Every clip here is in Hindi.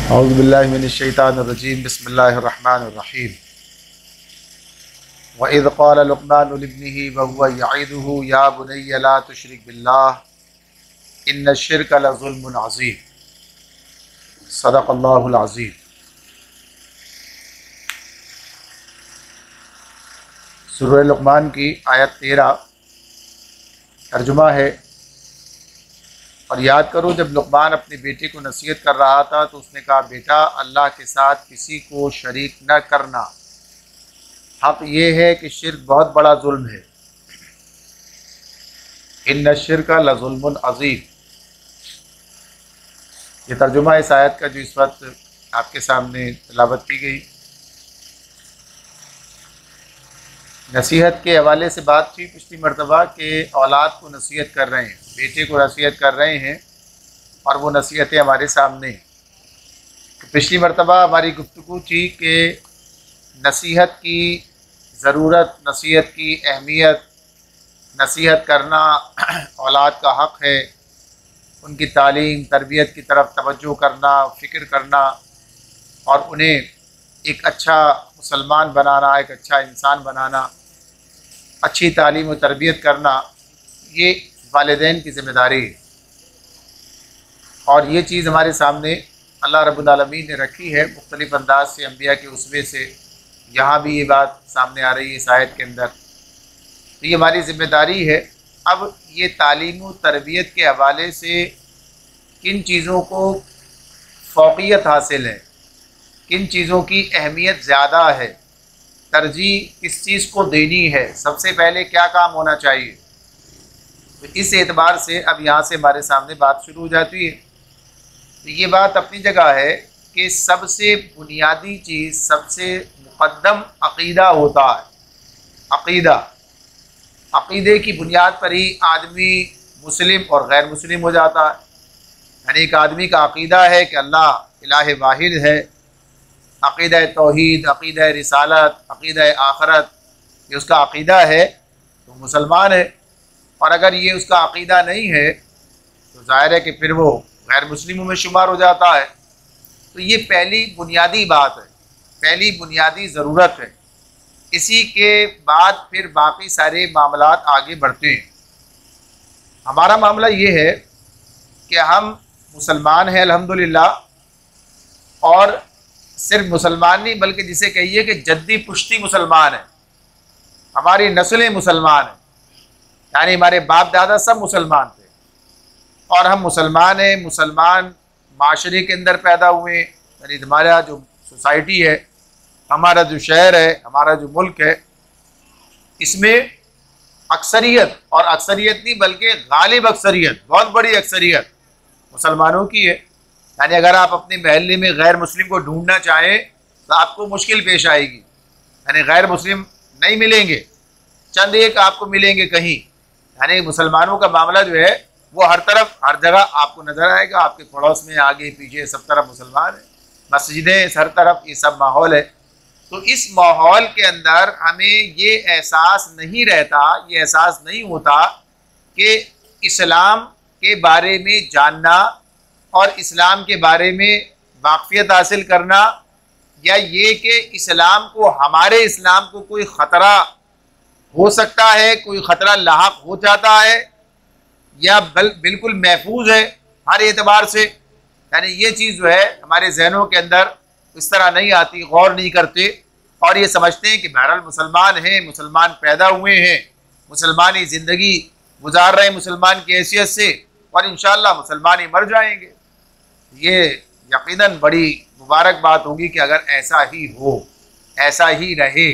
औज़ु बिल्लाहि मिनश्शैतानिर्रजीम बिस्मिल्लाहिर्रहमानिर्रहीम। व इज़ क़ाल लुक़मानु लिब्निही व हुवा यईदुहु या बुनय्या ला तुश्रिक बिल्लाह इन्नश्शिर्क लज़ुल्मुन अज़ीम। सदक़ल्लाहुल अज़ीम। सूरह लुक़मान की आयत 13 तर्जुमा है। और याद करो, जब लुक़मान अपने बेटे को नसीहत कर रहा था तो उसने कहा, बेटा अल्लाह के साथ किसी को शरीक न करना। हक़ ये है कि शिर्क बहुत बड़ा जुल्म है। इन्न शिर्क लज़ुल्मुन अज़ीम। ये तर्जुमा इस आयत का जो इस वक्त आपके सामने तिलावत की गई। नसीहत के हवाले से बात थी पिछली मरतबा के औलाद को नसीहत कर रहे हैं, बेटे को नसीहत कर रहे हैं और वो नसीहतें हमारे सामने। तो पिछली मरतबा हमारी गुफ्तगू थी कि नसीहत की ज़रूरत, नसीहत की अहमियत, नसीहत करना औलाद का हक़ है। उनकी तालीम तरबियत की तरफ तवज्जो करना, फ़िक्र करना और उन्हें एक अच्छा मुसलमान बनाना, एक अच्छा इंसान बनाना, अच्छी तालीम और तरबियत करना, ये वालिदैन की ज़िम्मेदारी है। और ये चीज़ हमारे सामने अल्लाह रब्बुल आलमीन ने रखी है मुख्तलिफ़ अंदाज से, अंबिया के उसवे से। यहाँ भी ये बात सामने आ रही है इस आयत के अंदर। तो ये हमारी ज़िम्मेदारी है। अब ये तालीम और तरबियत के हवाले से किन चीज़ों को फ़ौक़ियत हासिल है, किन चीज़ों की अहमियत ज़्यादा है, तरजीह किस चीज़ को देनी है, सबसे पहले क्या काम होना चाहिए, तो इस एतबार से अब यहाँ से हमारे सामने बात शुरू हो जाती है। तो ये बात अपनी जगह है कि सबसे बुनियादी चीज़, सबसे मुक़द्दम अक़ीदा होता है। अक़ीदा, अक़ीदे की बुनियाद पर ही आदमी मुस्लिम और गैर मुस्लिम हो जाता है। यानी एक आदमी का अक़ीदा है कि अल्लाह इलाह वाहिद है, अक़ीदा तौहीद, अक़ीदा रिसालत, अक़ीदा आखरत, ये उसका अक़ीदा है तो मुसलमान है। और अगर ये उसका अक़ीदा नहीं है तो ज़ाहिर है कि फिर वो गैर मुस्लिमों में शुमार हो जाता है। तो ये पहली बुनियादी बात है, पहली बुनियादी ज़रूरत है। इसी के बाद फिर बाकी सारे मामलात आगे बढ़ते हैं। हमारा मामला ये है कि हम मुसलमान हैं अल्हम्दुलिल्लाह, और सिर्फ मुसलमान नहीं बल्कि जिसे कहिए कि जद्दी पुश्ती मुसलमान है। हमारी नस्लें मुसलमान हैं, यानी हमारे बाप दादा सब मुसलमान थे और हम मुसलमान हैं। मुसलमान माशरे के अंदर पैदा हुए, यानी हमारा जो सोसाइटी है, हमारा जो शहर है, हमारा जो मुल्क है, इसमें अक्सरियत, और अक्सरियत नहीं बल्कि गालिब अक्सरियत, बहुत बड़ी अक्सरियत मुसलमानों की है। यानी अगर आप अपने महल्ले में गैर मुस्लिम को ढूंढना चाहें तो आपको मुश्किल पेश आएगी। यानी गैर मुस्लिम नहीं मिलेंगे, चंद एक आपको मिलेंगे कहीं। यानी मुसलमानों का मामला जो है वो हर तरफ, हर जगह आपको नज़र आएगा। आपके पड़ोस में, आगे पीछे, सब तरफ मुसलमान हैं, मस्जिदें हर तरफ, ये सब माहौल है। तो इस माहौल के अंदर हमें ये एहसास नहीं रहता, ये एहसास नहीं होता कि इस्लाम के बारे में जानना और इस्लाम के बारे में वाक़फ़ियत हासिल करना, या ये कि इस्लाम को, हमारे इस्लाम को कोई ख़तरा हो सकता है, कोई ख़तरा लाहक हो जाता है, या बिल्कुल महफूज है हर एतबार से। यानी ये चीज़ जो है हमारे जहनों के अंदर इस तरह नहीं आती, गौर नहीं करते और ये समझते हैं कि बहरहाल मुसलमान हैं, मुसलमान पैदा हुए हैं, मुसलमानी ज़िंदगी गुजार रहे हैं मुसलमान की हैसियत से, और इंशाअल्लाह मुसलमान ही मर जाएंगे। ये यकीनन बड़ी मुबारक बात होगी कि अगर ऐसा ही हो, ऐसा ही रहे।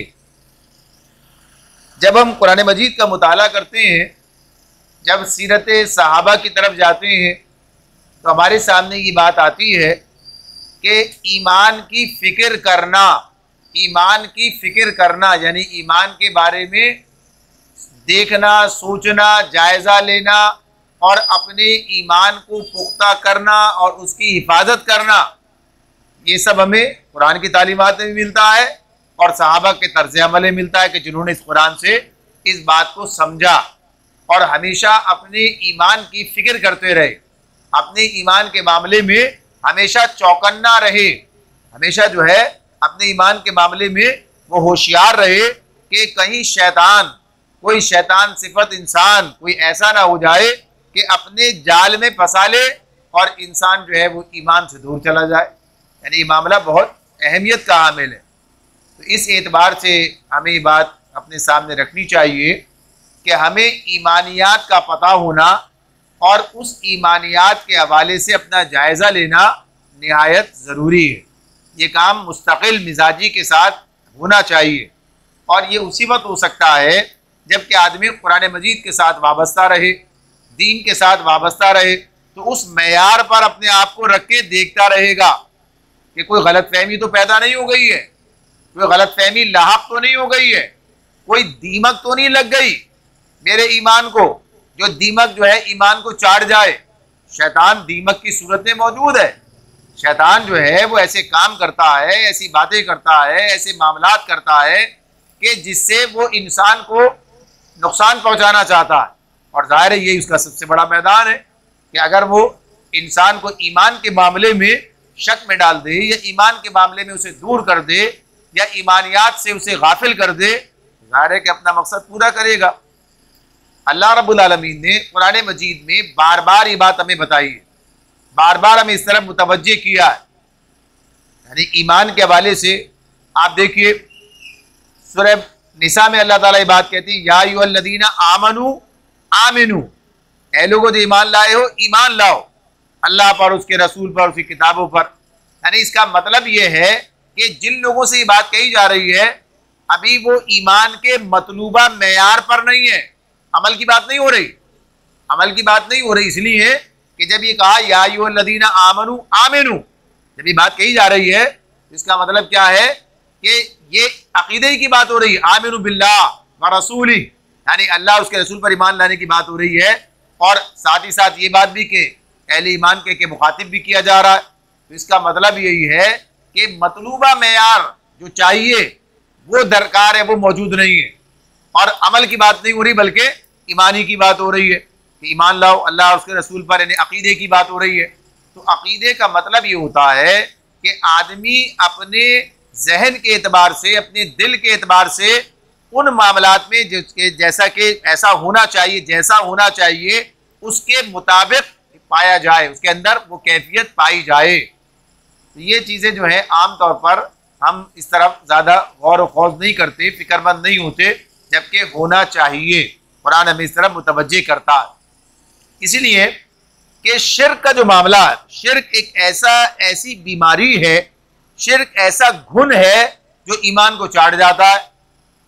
जब हम कुरान मजीद का मुताला करते हैं, जब सीरत सहाबा की तरफ जाते हैं, तो हमारे सामने ये बात आती है कि ईमान की फ़िक्र करना, ईमान की फ़िक्र करना, यानी ईमान के बारे में देखना, सोचना, जायज़ा लेना और अपने ईमान को पुख्ता करना और उसकी हिफाजत करना, ये सब हमें कुरान की तालीमात में मिलता है और सहाबा के तर्ज़ अमल में मिलता है कि जिन्होंने इस कुरान से इस बात को समझा और हमेशा अपने ईमान की फ़िक्र करते रहे, अपने ईमान के मामले में हमेशा चौकन्ना रहे, हमेशा जो है अपने ईमान के मामले में वो होशियार रहे कि कहीं शैतान, कोई शैतान सिफत इंसान कोई ऐसा ना हो जाए कि अपने जाल में फंसा ले और इंसान जो है वो ईमान से दूर चला जाए। यानी ये मामला बहुत अहमियत का हामिल है। तो इस एतबार से हमें ये बात अपने सामने रखनी चाहिए कि हमें ईमानियात का पता होना और उस ईमानियात के हवाले से अपना जायज़ा लेना निहायत ज़रूरी है। ये काम मुस्तकिल मिजाजी के साथ होना चाहिए और ये उसी वक्त हो सकता है जबकि आदमी कुरान मजीद के साथ वाबस्ता रहे, दीन के साथ वाबस्ता रहे, तो उस मैयार पर अपने आप को रख के देखता रहेगा कि कोई गलत फहमी तो पैदा नहीं हो गई है, कोई गलत फहमी लाहक तो नहीं हो गई है, कोई दीमक तो नहीं लग गई मेरे ईमान को, जो दीमक जो है ईमान को चाट जाए। शैतान दीमक की सूरत में मौजूद है। शैतान जो है वो ऐसे काम करता है, ऐसी बातें करता है, ऐसे मामलात करता है कि जिससे वो इंसान को नुकसान पहुंचाना चाहता है। और जाहिर है यही उसका सबसे बड़ा मैदान है कि अगर वो इंसान को ईमान के मामले में शक में डाल दे या ईमान के मामले में उसे दूर कर दे या ईमानियात से उसे गाफिल कर दे, जाहिर है कि अपना मकसद पूरा करेगा। अल्लाह रब्बुल आलमीन ने कुरान मजीद में बार बार ये बात हमें बताई है, बार बार हमें इस तरफ मुतवज्जे किया है। यानी ईमान के हवाले से आप देखिए सूरह निसा में अल्लाह ताला ये बात कहती है, या अय्युहल्लज़ीना आमनू आमिनू, ऐ लोगों जो ईमान लाए हो ईमान लाओ अल्लाह पर, उसके रसूल पर, उसकी किताबों पर। यानी इसका मतलब ये है कि जिन लोगों से ये बात कही जा रही है अभी वो ईमान के मतलूबा मेयार पर नहीं है, अमल की बात नहीं हो रही, अमल की बात नहीं हो रही। इसलिए कि जब ये कहा या अय्युहल्लज़ीना आमनू आमिनू, जब ये बात कही जा रही है इसका मतलब क्या है कि ये अकीदे की बात हो रही है। आमिनू बिल्लाह व रसूली, यानी अल्लाह उसके रसूल पर ईमान लाने की बात हो रही है। और साथ ही साथ ये बात भी कि अहले ईमान के मुखातिब भी किया जा रहा है। तो इसका मतलब यही है कि मतलूबा मेयार जो चाहिए वो दरकार है, वो मौजूद नहीं है। और अमल की बात नहीं हो रही बल्कि ईमानी की बात हो रही है कि ईमान लाओ अल्लाह और उसके रसूल पर, यानी अकीदे की बात हो रही है। तो अकीदे का मतलब ये होता है कि आदमी अपने जहन के एतबार से, अपने दिल के एतबार से उन मामलात में जिसके जैसा कि ऐसा होना चाहिए, जैसा होना चाहिए उसके मुताबिक पाया जाए, उसके अंदर वो कैफियत पाई जाए। तो ये चीज़ें जो है आम तौर पर हम इस तरफ ज़्यादा गौर व खौज नहीं करते, फिक्रमंद नहीं होते, जबकि होना चाहिए। कुरान हमें इस तरफ मुतवज्जे करता है। इसीलिए कि शिर्क का जो मामला है, शिर्क एक ऐसी बीमारी है, शिर्क ऐसा घुन है जो ईमान को चाट जाता है।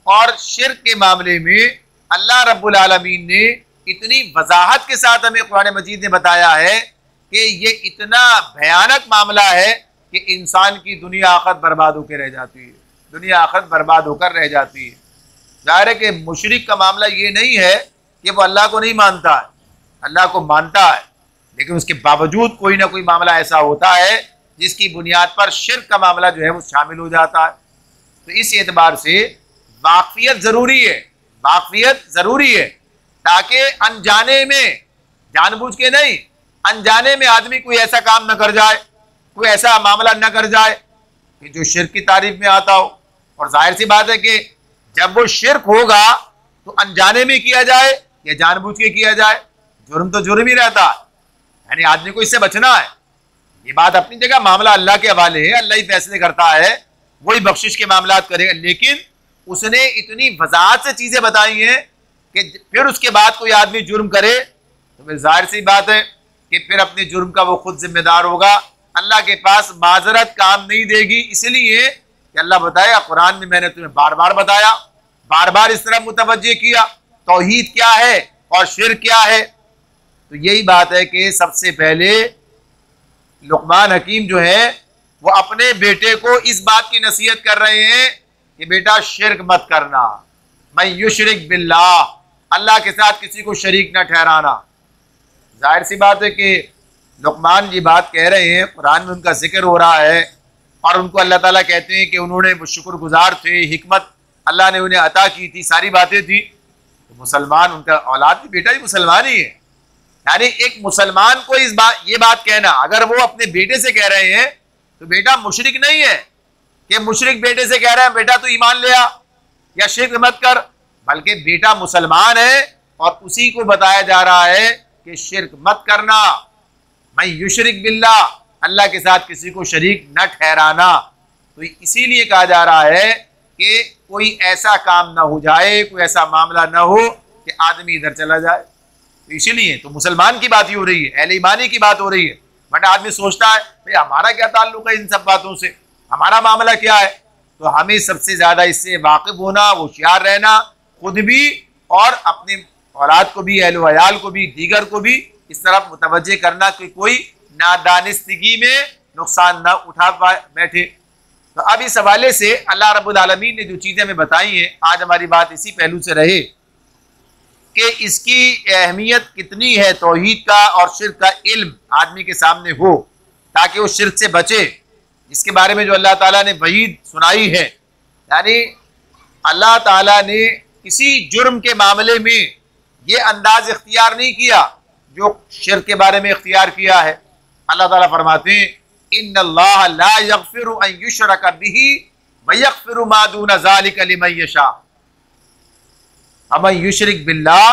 और शिर्क के मामले में अल्लाह रब्बुल आलमीन ने इतनी वजाहत के साथ हमें कुरान मजीद ने बताया है कि ये इतना भयानक मामला है कि इंसान की दुनिया आखिरत बर्बाद होकर रह जाती है, दुनिया आखिरत बर्बाद होकर रह जाती है। जाहिर है कि मुशरिक का मामला ये नहीं है कि वो अल्लाह को नहीं मानता है, अल्लाह को मानता है, लेकिन उसके बावजूद कोई ना कोई मामला ऐसा होता है जिसकी बुनियाद पर शिर्क का मामला जो है वो शामिल हो जाता है। तो इस एतबार से वाकफियत ज़रूरी है, वाकफियत ज़रूरी है, ताकि अनजाने में, जानबूझ के नहीं, अनजाने में आदमी कोई ऐसा काम न कर जाए, कोई ऐसा मामला न कर जाए कि जो शिर्क की तारीफ में आता हो। और जाहिर सी बात है कि जब वो शिर्क होगा तो अनजाने में किया जाए या जानबूझ के किया जाए, जुर्म तो जुर्म ही रहता है। यानी आदमी को इससे बचना है। ये बात अपनी जगह, मामला अल्लाह के हवाले है, अल्लाह ही फैसले करता है, वही बख्शिश के मामलात करेगा। लेकिन उसने इतनी वजाहत से चीज़ें बताई हैं कि फिर उसके बाद कोई आदमी जुर्म करे तो फिर जाहिर सी बात है कि फिर अपने जुर्म का वो खुद जिम्मेदार होगा, अल्लाह के पास माजरत काम नहीं देगी। इसलिए कि अल्लाह बताया कुरान में, मैंने तुम्हें बार बार बताया, बार बार इस तरह मुतवज्जे किया तौहीद क्या है और शिर्क क्या है। तो यही बात है कि सबसे पहले लुकमान हकीम जो है वो अपने बेटे को इस बात की नसीहत कर रहे हैं कि बेटा शिर्क मत करना, मैं युशरिक बिल्लाह, अल्लाह के साथ किसी को शरीक न ठहराना। जाहिर सी बात है कि लुकमान जी बात कह रहे हैं, कुरान में उनका जिक्र हो रहा है और उनको अल्लाह ताला कहते हैं कि उन्होंने शुक्रगुजार थे, हिकमत अल्लाह ने उन्हें अता की थी, सारी बातें थी। तो मुसलमान, उनका औलाद भी बेटा ही मुसलमान ही है, यानी एक मुसलमान को ये बात कहना, अगर वो अपने बेटे से कह रहे हैं तो बेटा मुशरिक नहीं है कि मुशरिक बेटे से कह रहा है बेटा तू ईमान ले आ या शिर्क मत कर, बल्कि बेटा मुसलमान है और उसी को बताया जा रहा है कि शिर्क मत करना, मैं युशरिक बिल्लाह, अल्लाह के साथ किसी को शरीक न ठहराना। तो इसीलिए कहा जा रहा है कि कोई ऐसा काम ना हो जाए, कोई ऐसा मामला ना हो कि आदमी इधर चला जाए। तो इसीलिए तो मुसलमान की बात ही हो रही है, अहले ईमानी की बात हो रही है। बट आदमी सोचता है भाई हमारा क्या ताल्लुक है इन सब बातों से, हमारा मामला क्या है। तो हमें सबसे ज़्यादा इससे वाकिफ होना, होशियार रहना, खुद भी और अपने औलाद को भी, अहल वयाल को भी, दीगर को भी इस तरफ मुतवज्जे करना कि कोई नादानिस्तगी में नुकसान ना उठा बैठे। तो अब इस हवाले से अल्लाह रब्बुल आलमीन ने जो चीज़ें हमें बताई हैं, आज हमारी बात इसी पहलू से रहे कि इसकी अहमियत कितनी है, तौहीद का और शिर्क का इल्म आदमी के सामने हो ताकि वो शिर्क से बचे, जिसके बारे में जो अल्लाह ताला ने वईद सुनाई है। यानी अल्लाह ताला ने किसी जुर्म के मामले में ये अंदाज इख्तियार नहीं किया जो शिर्क के बारे में इख्तियार किया है। अल्लाह ताला फरमाते हैं इन्नल्लाह ला यग़फ़िरु अन युशरक बिही व यग़फ़िरु मा दून ज़ालिका लिमन यशा वमन युशरिक बिल्लाह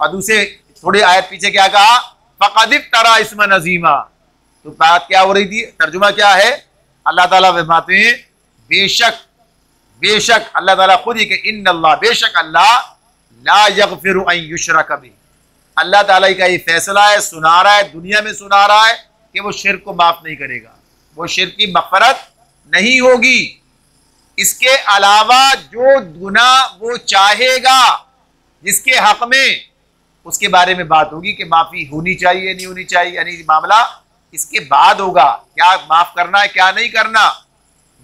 और दूसरे थोड़ी आयत पीछे क्या कहा, फ़क़द इफ़्तरा इस्मन अज़ीमा। तो बात क्या हो रही थी, तर्जुमा क्या है, अल्लाह ताला फरमाते हैं बेशक बेशक अल्लाह ताला खुद ही कि इन्नल्लाह, बेशक अल्लाह, ला यग़फ़िरु अन युशरक बिही, अल्लाह ताला का ये फैसला है, सुना रहा है, दुनिया में सुना रहा है कि वो शिर्क को माफ नहीं करेगा, वो शिर्क की मग़फ़िरत नहीं होगी। इसके अलावा जो गुनाह वो चाहेगा जिसके हक में, उसके बारे में बात होगी कि माफ़ी होनी चाहिए नहीं होनी चाहिए, यानी मामला इसके बाद होगा, क्या माफ़ करना है क्या नहीं करना।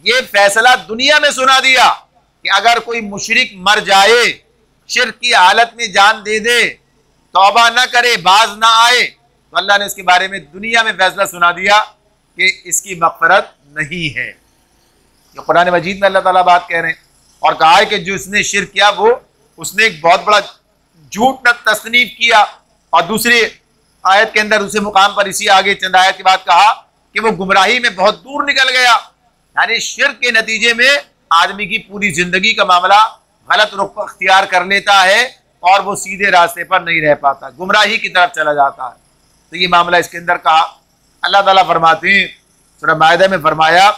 ये फैसला दुनिया में सुना दिया कि अगर कोई मुशरिक मर जाए, शिर्क की हालत में जान दे दे, तौबा न करे, बाज ना आए, तो अल्लाह ने इसके बारे में दुनिया में फैसला सुना दिया कि इसकी मग़फ़िरत नहीं है। जो कुरान मजीद में अल्लाह ताला बात कह रहे हैं और कहा है कि जो उसने शिर्क किया वो उसने एक बहुत बड़ा झूठ तस्नीफ किया। और दूसरी आयत के अंदर उसी मुकाम पर इसी आगे चंद आयत के बाद कहा कि वो गुमराही में बहुत दूर निकल गया। यानी शिर्क के नतीजे में आदमी की पूरी जिंदगी का मामला गलत रुख अख्तियार कर लेता है और वो सीधे रास्ते पर नहीं रह पाता, गुमराही की तरफ चला जाता है। तो ये मामला इसके अंदर कहा। अल्लाह ताला फरमाते हैं सूरह माइदा में फरमाया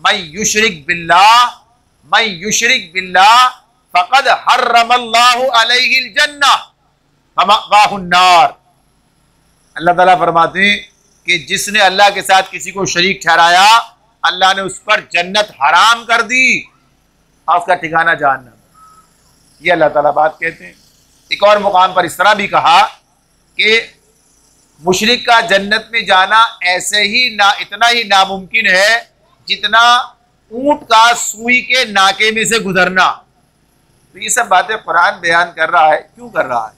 मैं युशरिक बिल्लाह फ़क़द हर्रमल्लाहु अलैहिल जन्नह व मअवाहुन नार। अल्लाह ताला फरमाते हैं कि जिसने अल्लाह के साथ किसी को शरीक ठहराया, अल्लाह ने उस पर जन्नत हराम कर दी और उसका ठिकाना जहन्नम। ये अल्लाह ताला बात कहते हैं। एक और मुकाम पर इस तरह भी कहा कि मुशरिक का जन्नत में जाना ऐसे ही इतना ही नामुमकिन है जितना ऊंट का सुई के नाके में से गुजरना। तो ये सब बातें कुरान बयान कर रहा है। क्यों कर रहा है?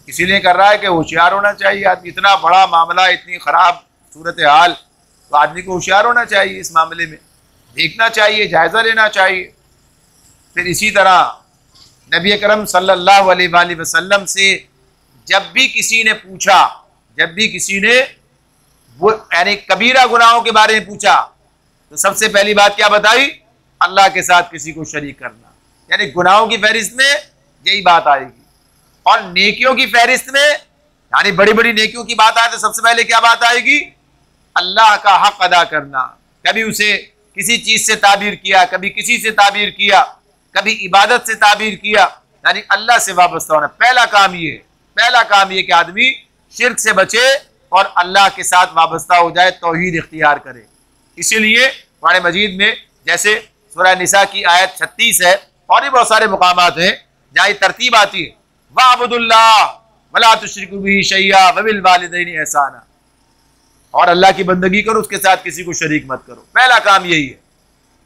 इसीलिए कर रहा है कि होशियार होना चाहिए आदमी। इतना बड़ा मामला, इतनी ख़राब सूरत हाल, तो आदमी को होशियार होना चाहिए, इस मामले में देखना चाहिए, जायज़ा लेना चाहिए। फिर इसी तरह नबी अकरम सल्लल्लाहु अलैहि वसल्लम से जब भी किसी ने पूछा, जब भी किसी ने वो यानी कबीरा गुनाहों के बारे में पूछा, तो सबसे पहली बात क्या बताई? अल्लाह के साथ किसी को शरीक करना। यानी गुनाहों की फहरिस्त में यही बात आएगी। और नेकियों की फहरिस्त में, यानी बड़ी बड़ी नेकियों की बात आए तो सबसे पहले क्या बात आएगी? अल्लाह का हक अदा करना। कभी उसे किसी चीज से ताबीर किया, कभी किसी से ताबीर किया, कभी इबादत से ताबीर किया, यानी अल्लाह से वाबस्ता होना। पहला काम ये कि आदमी शिर्क से बचे और अल्लाह के साथ वाबस्ता हो जाए, तौहीद इख्तियार करे। इसीलिए कुरान मजीद में जैसे सूरह निसा की आयत 36 है और भी बहुत सारे मुकामात हैं जहाँ ये तरतीब आती है, वाबुदुल्लाह वला तुश्रिकू बिही शैया व बिल वालिदैनि ihसाना, और अल्लाह की बंदगी करो, उसके साथ किसी को शरीक मत करो। पहला काम यही है।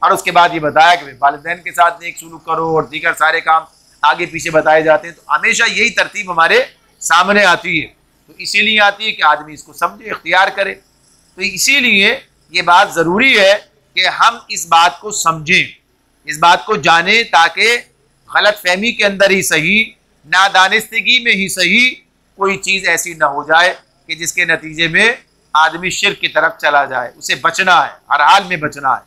और उसके बाद ये बताया कि वालिदैन के साथ नेक सुलूक करो और दीगर सारे काम आगे पीछे बताए जाते हैं। तो हमेशा यही तरतीब हमारे सामने आती है। तो इसीलिए आती है कि आदमी इसको समझे, इख्तियार करे। तो इसीलिए ये बात ज़रूरी है कि हम इस बात को समझें, इस बात को जानें, ताकि गलत फहमी के अंदर ही सही नादानिस्तगी में ही सही कोई चीज़ ऐसी ना हो जाए कि जिसके नतीजे में आदमी शिर्क की तरफ चला जाए। उसे बचना है, हर हाल में बचना है।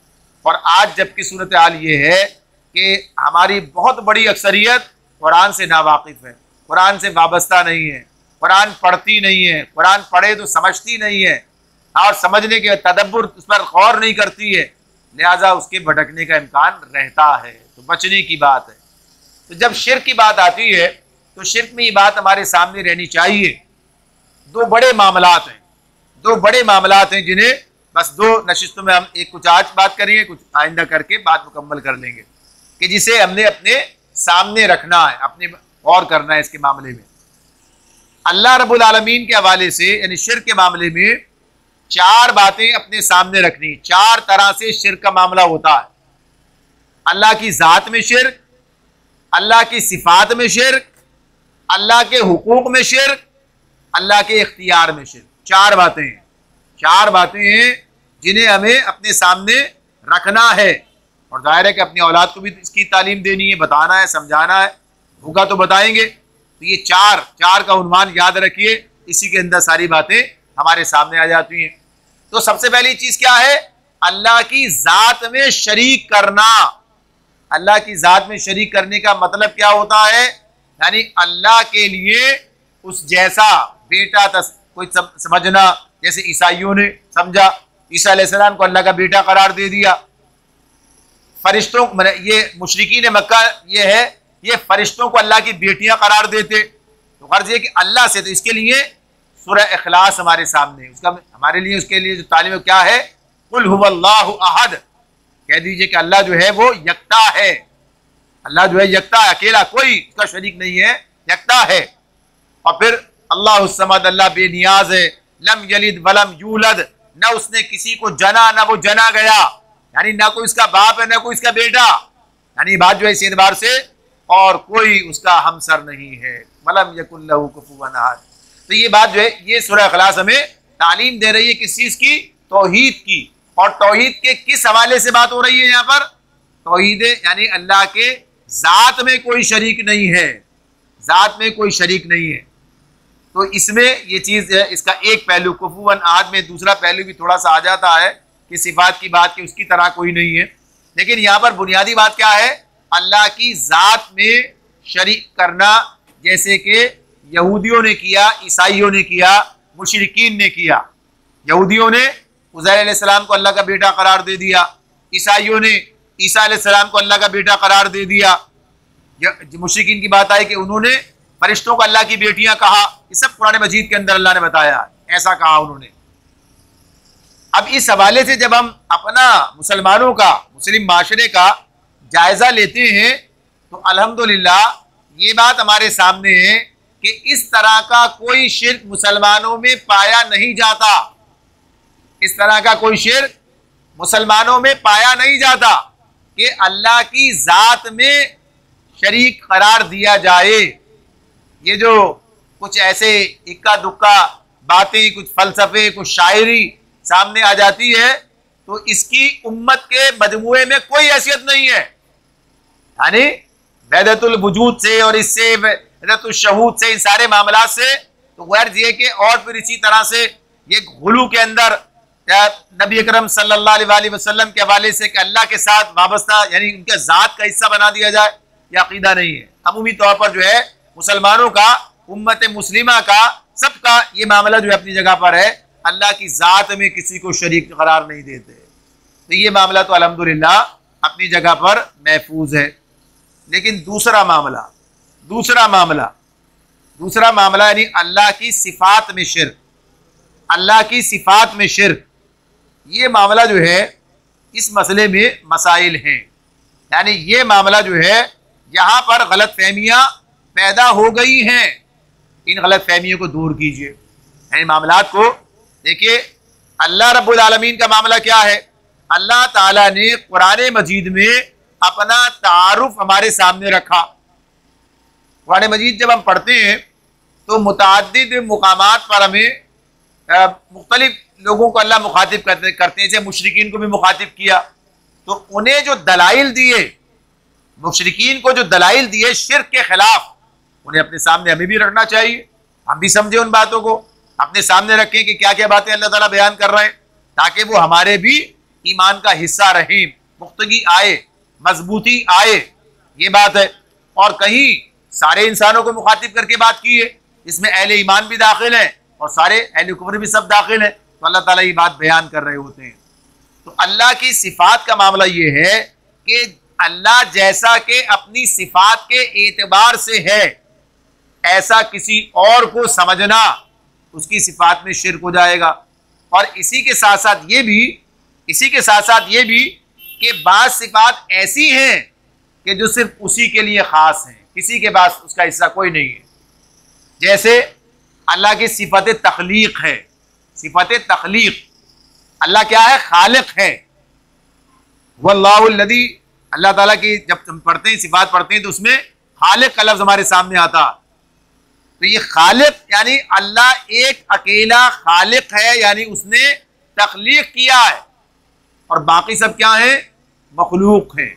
और आज जबकि सूरत हाल ये है कि हमारी बहुत बड़ी अक्सरियत कुरान से नावाकिफ़ है, कुरान से वाबस्ता नहीं है, कुरान पढ़ती नहीं है, कुरान पढ़े तो समझती नहीं है और समझने के तदब्बुर उस पर गौर नहीं करती है, लिहाजा उसके भटकने का इम्कान रहता है। तो बचने की बात है। तो जब शिर्क की बात आती है तो शिर्क में ये बात हमारे सामने रहनी चाहिए। दो बड़े मामलात हैं, दो बड़े मामलात हैं जिन्हें बस दो नशिस्तों में हम एक कुछ आज बात करेंगे, कुछ आइंदा करके बात मुकम्मल कर लेंगे कि जिसे हमने अपने सामने रखना है, अपने गौर करना है। इसके मामले में अल्लाह रब्बुल आलमीन के हवाले से यानी शिर्क के मामले में चार बातें अपने सामने रखनी। चार तरह से शिर्क का मामला होता है। अल्लाह की ज़ात में शिर्क, अल्लाह की सिफात में शिर्क, अल्लाह के हुकूक में शिर्क, अल्लाह के इख्तियार में शिर्क। चार बातें हैं, चार बातें हैं जिन्हें हमें अपने सामने रखना है। और जाहिर है कि अपनी औलाद को भी इसकी तालीम देनी है, बताना है, समझाना है, होगा तो बताएंगे। तो ये चार का उन्वान याद रखिए, इसी के अंदर सारी बातें हमारे सामने आ जाती हैं। तो सबसे पहली चीज़ क्या है? अल्लाह की ज़ात में शरीक करना। अल्लाह की ज़ात में शरीक करने का मतलब क्या होता है? यानी अल्लाह के लिए उस जैसा बेटा कोई समझना, जैसे ईसाइयों ने समझा, ईसा अलैहिस्सलाम को अल्लाह का बेटा करार दे दिया। फरिश्तों ये मुशरिकीन मक्का ये है, ये फरिश्तों को अल्लाह की बेटियां करार देते। तो गर्ज ये कि अल्लाह से, तो इसके लिए सूरह इखलास हमारे सामने, उसका हमारे लिए उसके लिए जो तालीम क्या है? कुल हुवल्लाहु अहद, कह दीजिए कि अल्लाह जो है वो यकता है। अल्लाह जो है यकता है, अकेला, कोई उसका शरीक नहीं है, यकता है। और फिर अल्लाह समद, अल्लाह बेनियाज है। लम यलिद वलम यूलद, न उसने किसी को जना न वो जना गया, यानी ना कोई उसका बाप है ना कोई उसका बेटा। यानी बात जो है इस एतबार से, और कोई उसका हमसर नहीं है। वलम यकुल लहू कुफुवन अहद। तो ये बात जो है ये सूरह इखलास हमें तालीम दे रही है किस चीज़ की? तौहीद की। और तौहीद के किस हवाले से बात हो रही है यहाँ पर? तौहीद यानी अल्लाह के ज़ात में कोई शरीक नहीं है, ज़ात में कोई शरीक नहीं है। तो इसमें ये चीज़ है, इसका एक पहलू कुफुवन अहद में, दूसरा पहलू भी थोड़ा सा आ जाता है कि सिफात की बात की उसकी तरह कोई नहीं है। लेकिन यहाँ पर बुनियादी बात क्या है? अल्लाह की ज़ात में शरीक करना, जैसे कि यहूदियों ने किया, ईसाइयों ने किया, मुशरिकीन ने किया। यहूदियों ने उज़ैर अलैहिस्सलाम को अल्लाह का बेटा करार दे दिया, ईसाइयों ने ईसा अलैहिस्सलाम को अल्लाह का बेटा करार दे दिया। मुशरिकीन की बात आई कि उन्होंने फरिश्तों को अल्लाह की बेटियां कहा। ये सब कुरान मजीद के अंदर अल्लाह ने बताया, ऐसा कहा उन्होंने। अब इस हवाले से जब हम अपना मुसलमानों का, मुस्लिम माशरे का जायजा लेते हैं तो अल्हम्दुलिल्लाह ये बात हमारे सामने है कि इस तरह का कोई शिर्क मुसलमानों में पाया नहीं जाता। इस तरह का कोई शिर्क मुसलमानों में पाया नहीं जाता कि अल्लाह की ज़ात में शरीक करार दिया जाए। ये जो कुछ ऐसे इक्का दुक्का बातें, कुछ फलसफे, कुछ शायरी सामने आ जाती है, तो इसकी उम्मत के मजमूए में कोई हैसियत नहीं है। यानी वहदतुल वजूद से और इससे वहदतुल शहूद से, इन सारे मामला से, तो गैर ये कि और फिर इसी तरह से ये गुलू के अंदर नबी अकरम सल्लल्लाहु अलैहि वसल्लम के हवाले से कि अल्लाह के साथ वाबस्ता, यानी उनके ज़ात का हिस्सा बना दिया जाए, यह अकीदा नहीं है। अमूमी तौर पर जो है मुसलमानों का, उम्मत मुस्लिमा का, सबका ये मामला जो है अपनी जगह पर है। अल्लाह की ज़ात में किसी को शरीक करार नहीं देते। तो ये मामला तो अल्हम्दुलिल्लाह अपनी जगह पर महफूज है। लेकिन दूसरा मामला यानी अल्लाह की सिफात में शिर्क, अल्लाह की सिफात में शिर्क, ये मामला जो है इस मसले में मसाइल हैं। यानी ये मामला जो है यहाँ पर गलत फहमियाँ पैदा हो गई हैं। इन गलत फहमियों को दूर कीजिए। यानी मामलात को देखिए, अल्लाह रब्बुल आलमीन का मामला क्या है? अल्लाह ताला ने कुरान मजीद में अपना तारुफ हमारे सामने रखा। कुरान मजीद जब हम पढ़ते हैं तो मुतअद्दिद मुकामात पर हमें मुख्तलिफ लोगों को अल्लाह मुखातिब करते हैं। जैसे मुशरिकीन को भी मुखातिब किया, तो उन्हें जो दलाइल दिए, मुशरिकीन को जो दलाइल दिए शिर्क के खिलाफ, उन्हें अपने सामने हमें भी रखना चाहिए, हम भी समझे उन बातों को, अपने सामने रखें कि क्या क्या बातें अल्लाह ताला बयान कर रहे हैं, ताकि वो हमारे भी ईमान का हिस्सा रहें, पुख्तगी आए, मजबूती आए, ये बात है। और कहीं सारे इंसानों को मुखातिब करके बात की है, इसमें अहले ईमान भी दाखिल है और सारे अहले कुफ्र भी सब दाखिल है, तो अल्लाह ताला ये बात बयान कर रहे होते हैं। तो अल्लाह की सिफात का मामला ये है कि अल्लाह जैसा कि अपनी सिफात के एतबार से है, ऐसा किसी और को समझना उसकी सिफात में शिर्क हो जाएगा। और इसी के साथ साथ ये भी कि बाज़ सिफात ऐसी हैं कि जो सिर्फ उसी के लिए खास हैं, किसी के पास उसका हिस्सा कोई नहीं है। जैसे अल्लाह की सिफत तख्लीक है, सिफत तख्लीक, अल्लाह क्या है? खालिक है। वल्लाहुल्लज़ी, अल्लाह ताला की जब हम पढ़ते हैं, सिफात पढ़ते हैं, तो उसमें खालिक का लफ्ज़ हमारे सामने आता। तो ये खालिक यानी अल्लाह एक अकेला खालिक है, यानी उसने तख्लीक किया है और बाकी सब क्या है? मखलूक है।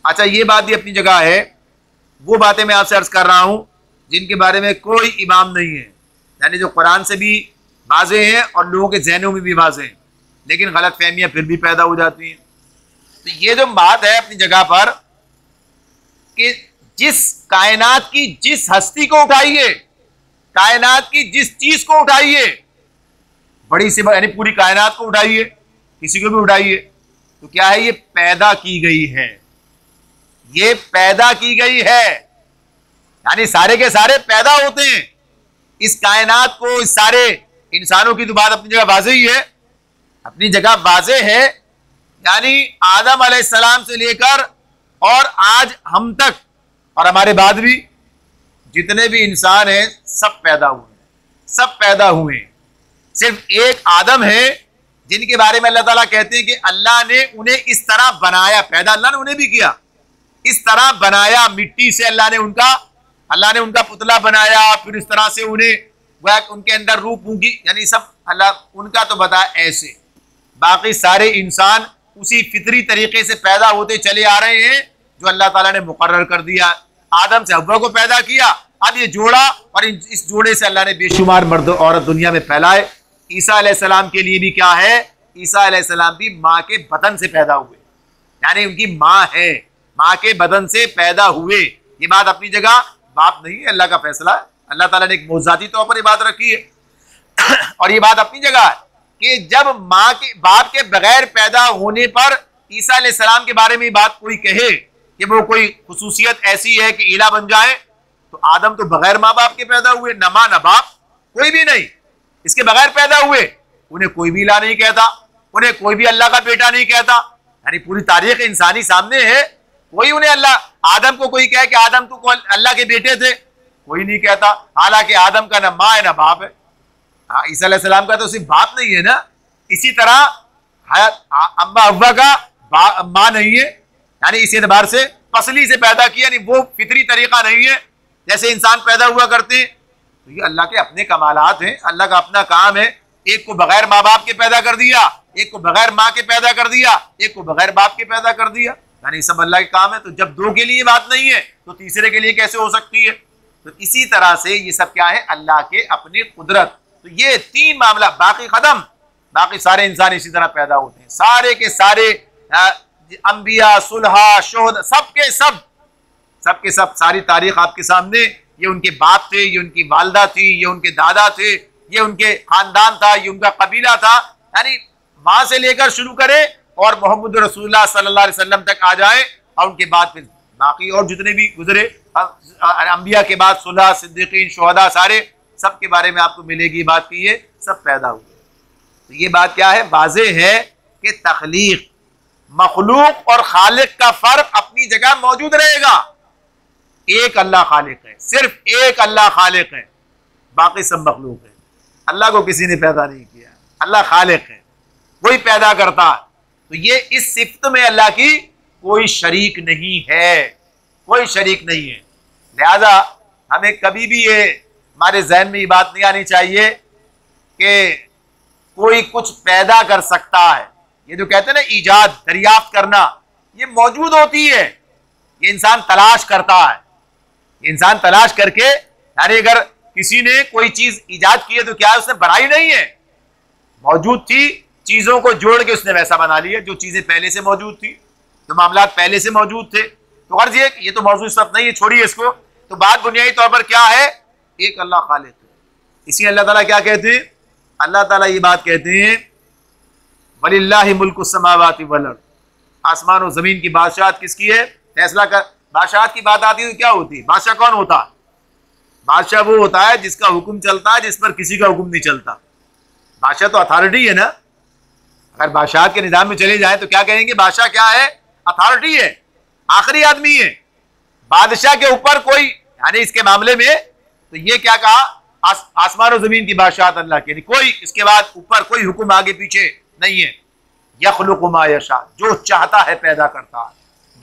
अच्छा, ये बात भी अपनी जगह है। वो बातें मैं आपसे अर्ज कर रहा हूं जिनके बारे में कोई इमाम नहीं है, यानी जो कुरान से भी वाज़े हैं और लोगों के जहनों में भी वाज़े हैं, लेकिन गलत फहमियाँ फिर भी पैदा हो जाती हैं। तो ये जो बात है अपनी जगह पर कि जिस कायनात की जिस हस्ती को उठाइए, कायनात की जिस चीज को उठाइए, बड़ी से यानी पूरी कायनात को उठाइए, किसी को भी उठाइए, तो क्या है? ये पैदा की गई है, ये पैदा की गई है, यानी सारे के सारे पैदा होते हैं। इस कायनात को, इस सारे इंसानों की तो बात अपनी जगह वाज़े ही है, अपनी जगह वाज़े है। यानी आदम अलैहिस्सलाम से लेकर और आज हम तक और हमारे बाद भी जितने भी इंसान हैं सब पैदा हुए हैं, सब पैदा हुए हैं। सिर्फ एक आदम है जिनके बारे में अल्लाह ताला कहते हैं कि अल्लाह ने उन्हें इस तरह बनाया, पैदा अल्लाह ने उन्हें भी किया, इस तरह बनाया, मिट्टी से अल्लाह ने उनका पुतला बनाया, फिर इस तरह से उन्हें उनके अंदर रूह फूंकी, यानी सब अल्लाह उनका तो बताया ऐसे। बाकी सारे इंसान उसी फितरी तरीके से पैदा होते चले आ रहे हैं जो अल्लाह ताला ने मुकर्रर कर दिया। आदम से हव्वा को पैदा किया, अब ये जोड़ा, और इस जोड़े से अल्लाह ने बेशुमार मर्द औरत दुनिया में फैलाए। ईसा अलैहिस्सलाम के लिए भी क्या है? ईसा अलैहिस्सलाम भी माँ के बदन से पैदा हुए, यानी उनकी माँ है, माँ के बदन से पैदा हुए। ये बात अपनी जगह, बाप नहीं है, अल्लाह का फैसला है। अल्लाह ताला ने एक मौज़ाती तौर पर ये बात रखी है और ये बात अपनी जगह है कि जब माँ के बाप के बगैर पैदा होने पर ईसा अलैहिस्सलाम के बारे में बात कोई कहे कि वो कोई खुसूसियत ऐसी है कि इला बन जाए, तो आदम तो बगैर माँ बाप के पैदा हुए, न माँ न बाप, कोई भी नहीं, इसके बगैर पैदा हुए। उन्हें कोई भी इला नहीं कहता, उन्हें कोई भी अल्लाह का बेटा नहीं कहता, यानी पूरी तारीख इंसानी सामने है। कोई उन्हें अल्लाह, आदम को कोई कहे कि आदम तो अल्लाह के बेटे थे, कोई नहीं कहता, हालांकि आदम का न माँ है न बाप है। ईसा अलैहिस्सलाम का तो सिर्फ बाप नहीं है ना, इसी तरह अम्मा हव्वा का माँ नहीं है, यानी इस एतबार से पसली से पैदा किया, यानी वो फितरी तरीका नहीं है जैसे इंसान पैदा हुआ करते हैं। तो ये अल्लाह के अपने कमालात हैं, अल्लाह का अपना काम है। एक को बगैर माँ बाप के पैदा कर दिया, एक को बगैर माँ के पैदा कर दिया, एक को बगैर बाप के पैदा कर दिया, यानी सब अल्लाह के काम है। तो जब दो के लिए बात नहीं है तो तीसरे के लिए कैसे हो सकती है? तो इसी तरह से ये सब क्या है? अल्लाह के अपनी कुदरत। तो ये तीन मामला, बाकी खत्म, बाकी सारे इंसान इसी तरह पैदा होते हैं, सारे के सारे अंबिया, सुलहा, शोहद, सबके सब सारी तारीख आपके सामने। ये उनके बाप थे, ये उनकी वालदा थी, ये उनके दादा थे, ये उनके खानदान था, ये उनका कबीला था, यानी वहां से लेकर शुरू करें और मोहम्मद रसूलुल्लाह सल्लल्लाहु अलैहि वसल्लम तक आ जाए, और उनके बाद फिर बाकी और जितने भी गुजरे अंबिया के बाद सुलह, सिद्दीकीन, शुहदा, सारे सब के बारे में आपको मिलेगी बात की, ये सब पैदा हुए। तो ये बात क्या है? वाज़े है कि तख्लीक, मखलूक और खालिक का फर्क अपनी जगह मौजूद रहेगा। एक अल्लाह खालिक है, सिर्फ एक अल्लाह खालिक है, बाकी सब मखलूक है। अल्लाह को किसी ने पैदा नहीं किया, अल्लाह खालिक है, वही पैदा करता है। तो ये इस सिफ्त में अल्लाह की कोई शरीक नहीं है, कोई शरीक नहीं है। लिहाजा हमें कभी भी ये हमारे जहन में ये बात नहीं आनी चाहिए कि कोई कुछ पैदा कर सकता है। ये जो कहते हैं ना ईजाद, दरियाफ्त करना, ये मौजूद होती है, ये इंसान तलाश करता है। इंसान तलाश करके, यानी अगर किसी ने कोई चीज ईजाद की है तो क्या उसने बनाई नहीं है, मौजूद थी, चीजों को जोड़ के उसने वैसा बना लिया। जो चीजें पहले से मौजूद थी, जो मामलात पहले से मौजूद थे, तो अर्ज ये तो मौजूद सब नहीं है, छोड़िए इसको। तो बात बुनियादी तौर पर क्या है, एक अल्लाह खालिक है। इसी अल्लाह ताला क्या कहते हैं, अल्लाह ताला ये बात कहते हैं वलिल्लाहि मुल्कुस समावाति वल अर्द, आसमान और जमीन की बादशाहत किसकी है, फैसला कर। बादशाहत की बात आती है तो क्या होती है, बादशाह कौन होता है, बादशाह वो होता है जिसका हुक्म चलता है, जिस पर किसी का हुक्म नहीं चलता। बादशाह तो अथॉरिटी है ना। अगर बादशाह के निजाम में चले जाए तो क्या कहेंगे, बादशाह क्या है, अथॉरिटी है, आखिरी आदमी है। बादशाह के ऊपर कोई, यानी इसके मामले में तो ये क्या कहा, आसमान और जमीन की बादशाहत अल्लाह की, कोई इसके बाद ऊपर कोई हुक्म आगे पीछे नहीं है। यखलुकु मा यशा, जो चाहता है पैदा करता है,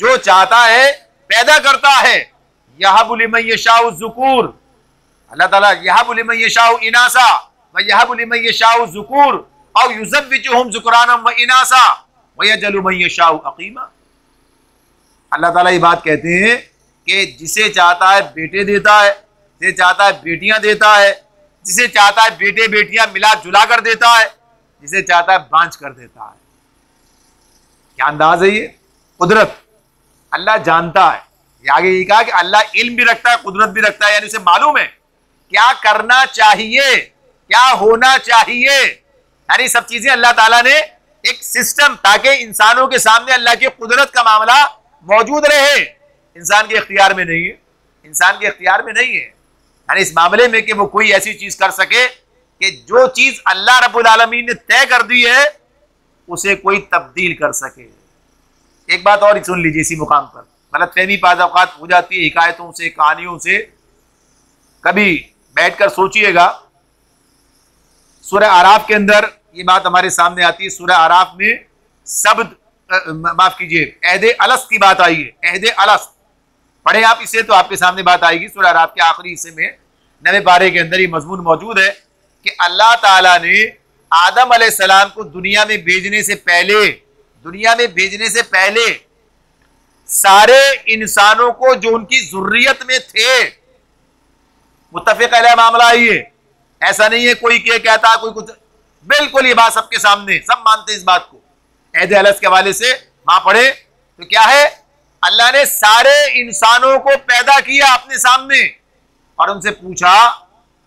जो चाहता है पैदा करता है। यहबु लिमन यशाउ ज़ुकूर, अल्लाह ताला यहबु लिमन यशाउ इनासा व यहबु लिमन यशाउ ज़ुकूर औ युज़व्विजुहुम ज़ुकरानम व इनासा व यजअलु मन यशाउ अक़ीमा। अल्लाह ताला ये बात कहते हैं कि जिसे चाहता है बेटे देता है, जिसे चाहता है बेटियां देता है, जिसे चाहता है बेटे बेटियां मिला जुला कर देता है, जिसे चाहता है बांझ कर देता है। क्या अंदाज है ये, कुदरत। अल्लाह जानता है, ये आगे ये कहा कि अल्लाह इल्म भी रखता है, कुदरत भी रखता है, यानी उसे मालूम है क्या करना चाहिए, क्या होना चाहिए। यानी सब चीजें अल्लाह ताला ने एक सिस्टम, ताकि इंसानों के सामने अल्लाह की कुदरत का मामला मौजूद रहे। इंसान के इख्तियार में नहीं है, इंसान के इख्तियार में नहीं है, यानी इस मामले में कि वो कोई ऐसी चीज कर सके कि जो चीज अल्लाह रब्बुल आलमीन ने तय कर दी है उसे कोई तब्दील कर सके। एक बात और सुन लीजिए इसी मुकाम पर, गलतफहमी बाज़ औक़ात हो जाती है हिकायतों से, कहानियों से। कभी बैठकर सोचिएगा, सूरह आराफ के अंदर ये बात हमारे सामने आती है। सूरह आराफ में शब्द, माफ कीजिए, अहद अलस की बात आई है। अहद अलस पढ़े आप इसे तो आपके सामने बात आएगी। सूरह आराफ के आखिरी हिस्से में 9वें पारे के अंदर ये मजमून मौजूद है कि अल्लाह ताला ने आदम अलैहिस्सलाम को दुनिया में भेजने से पहले सारे इंसानों को जो उनकी जुर्रियत में थे, मुत्तफिक अलैह मामला है ये। ऐसा नहीं है कोई कहता कोई कुछ, बिल्कुल ये बात सबके सामने, सब मानते हैं इस बात को। अहद अलस के हवाले से वहां पढ़े तो क्या है, अल्लाह ने सारे इंसानों को पैदा किया अपने सामने और उनसे पूछा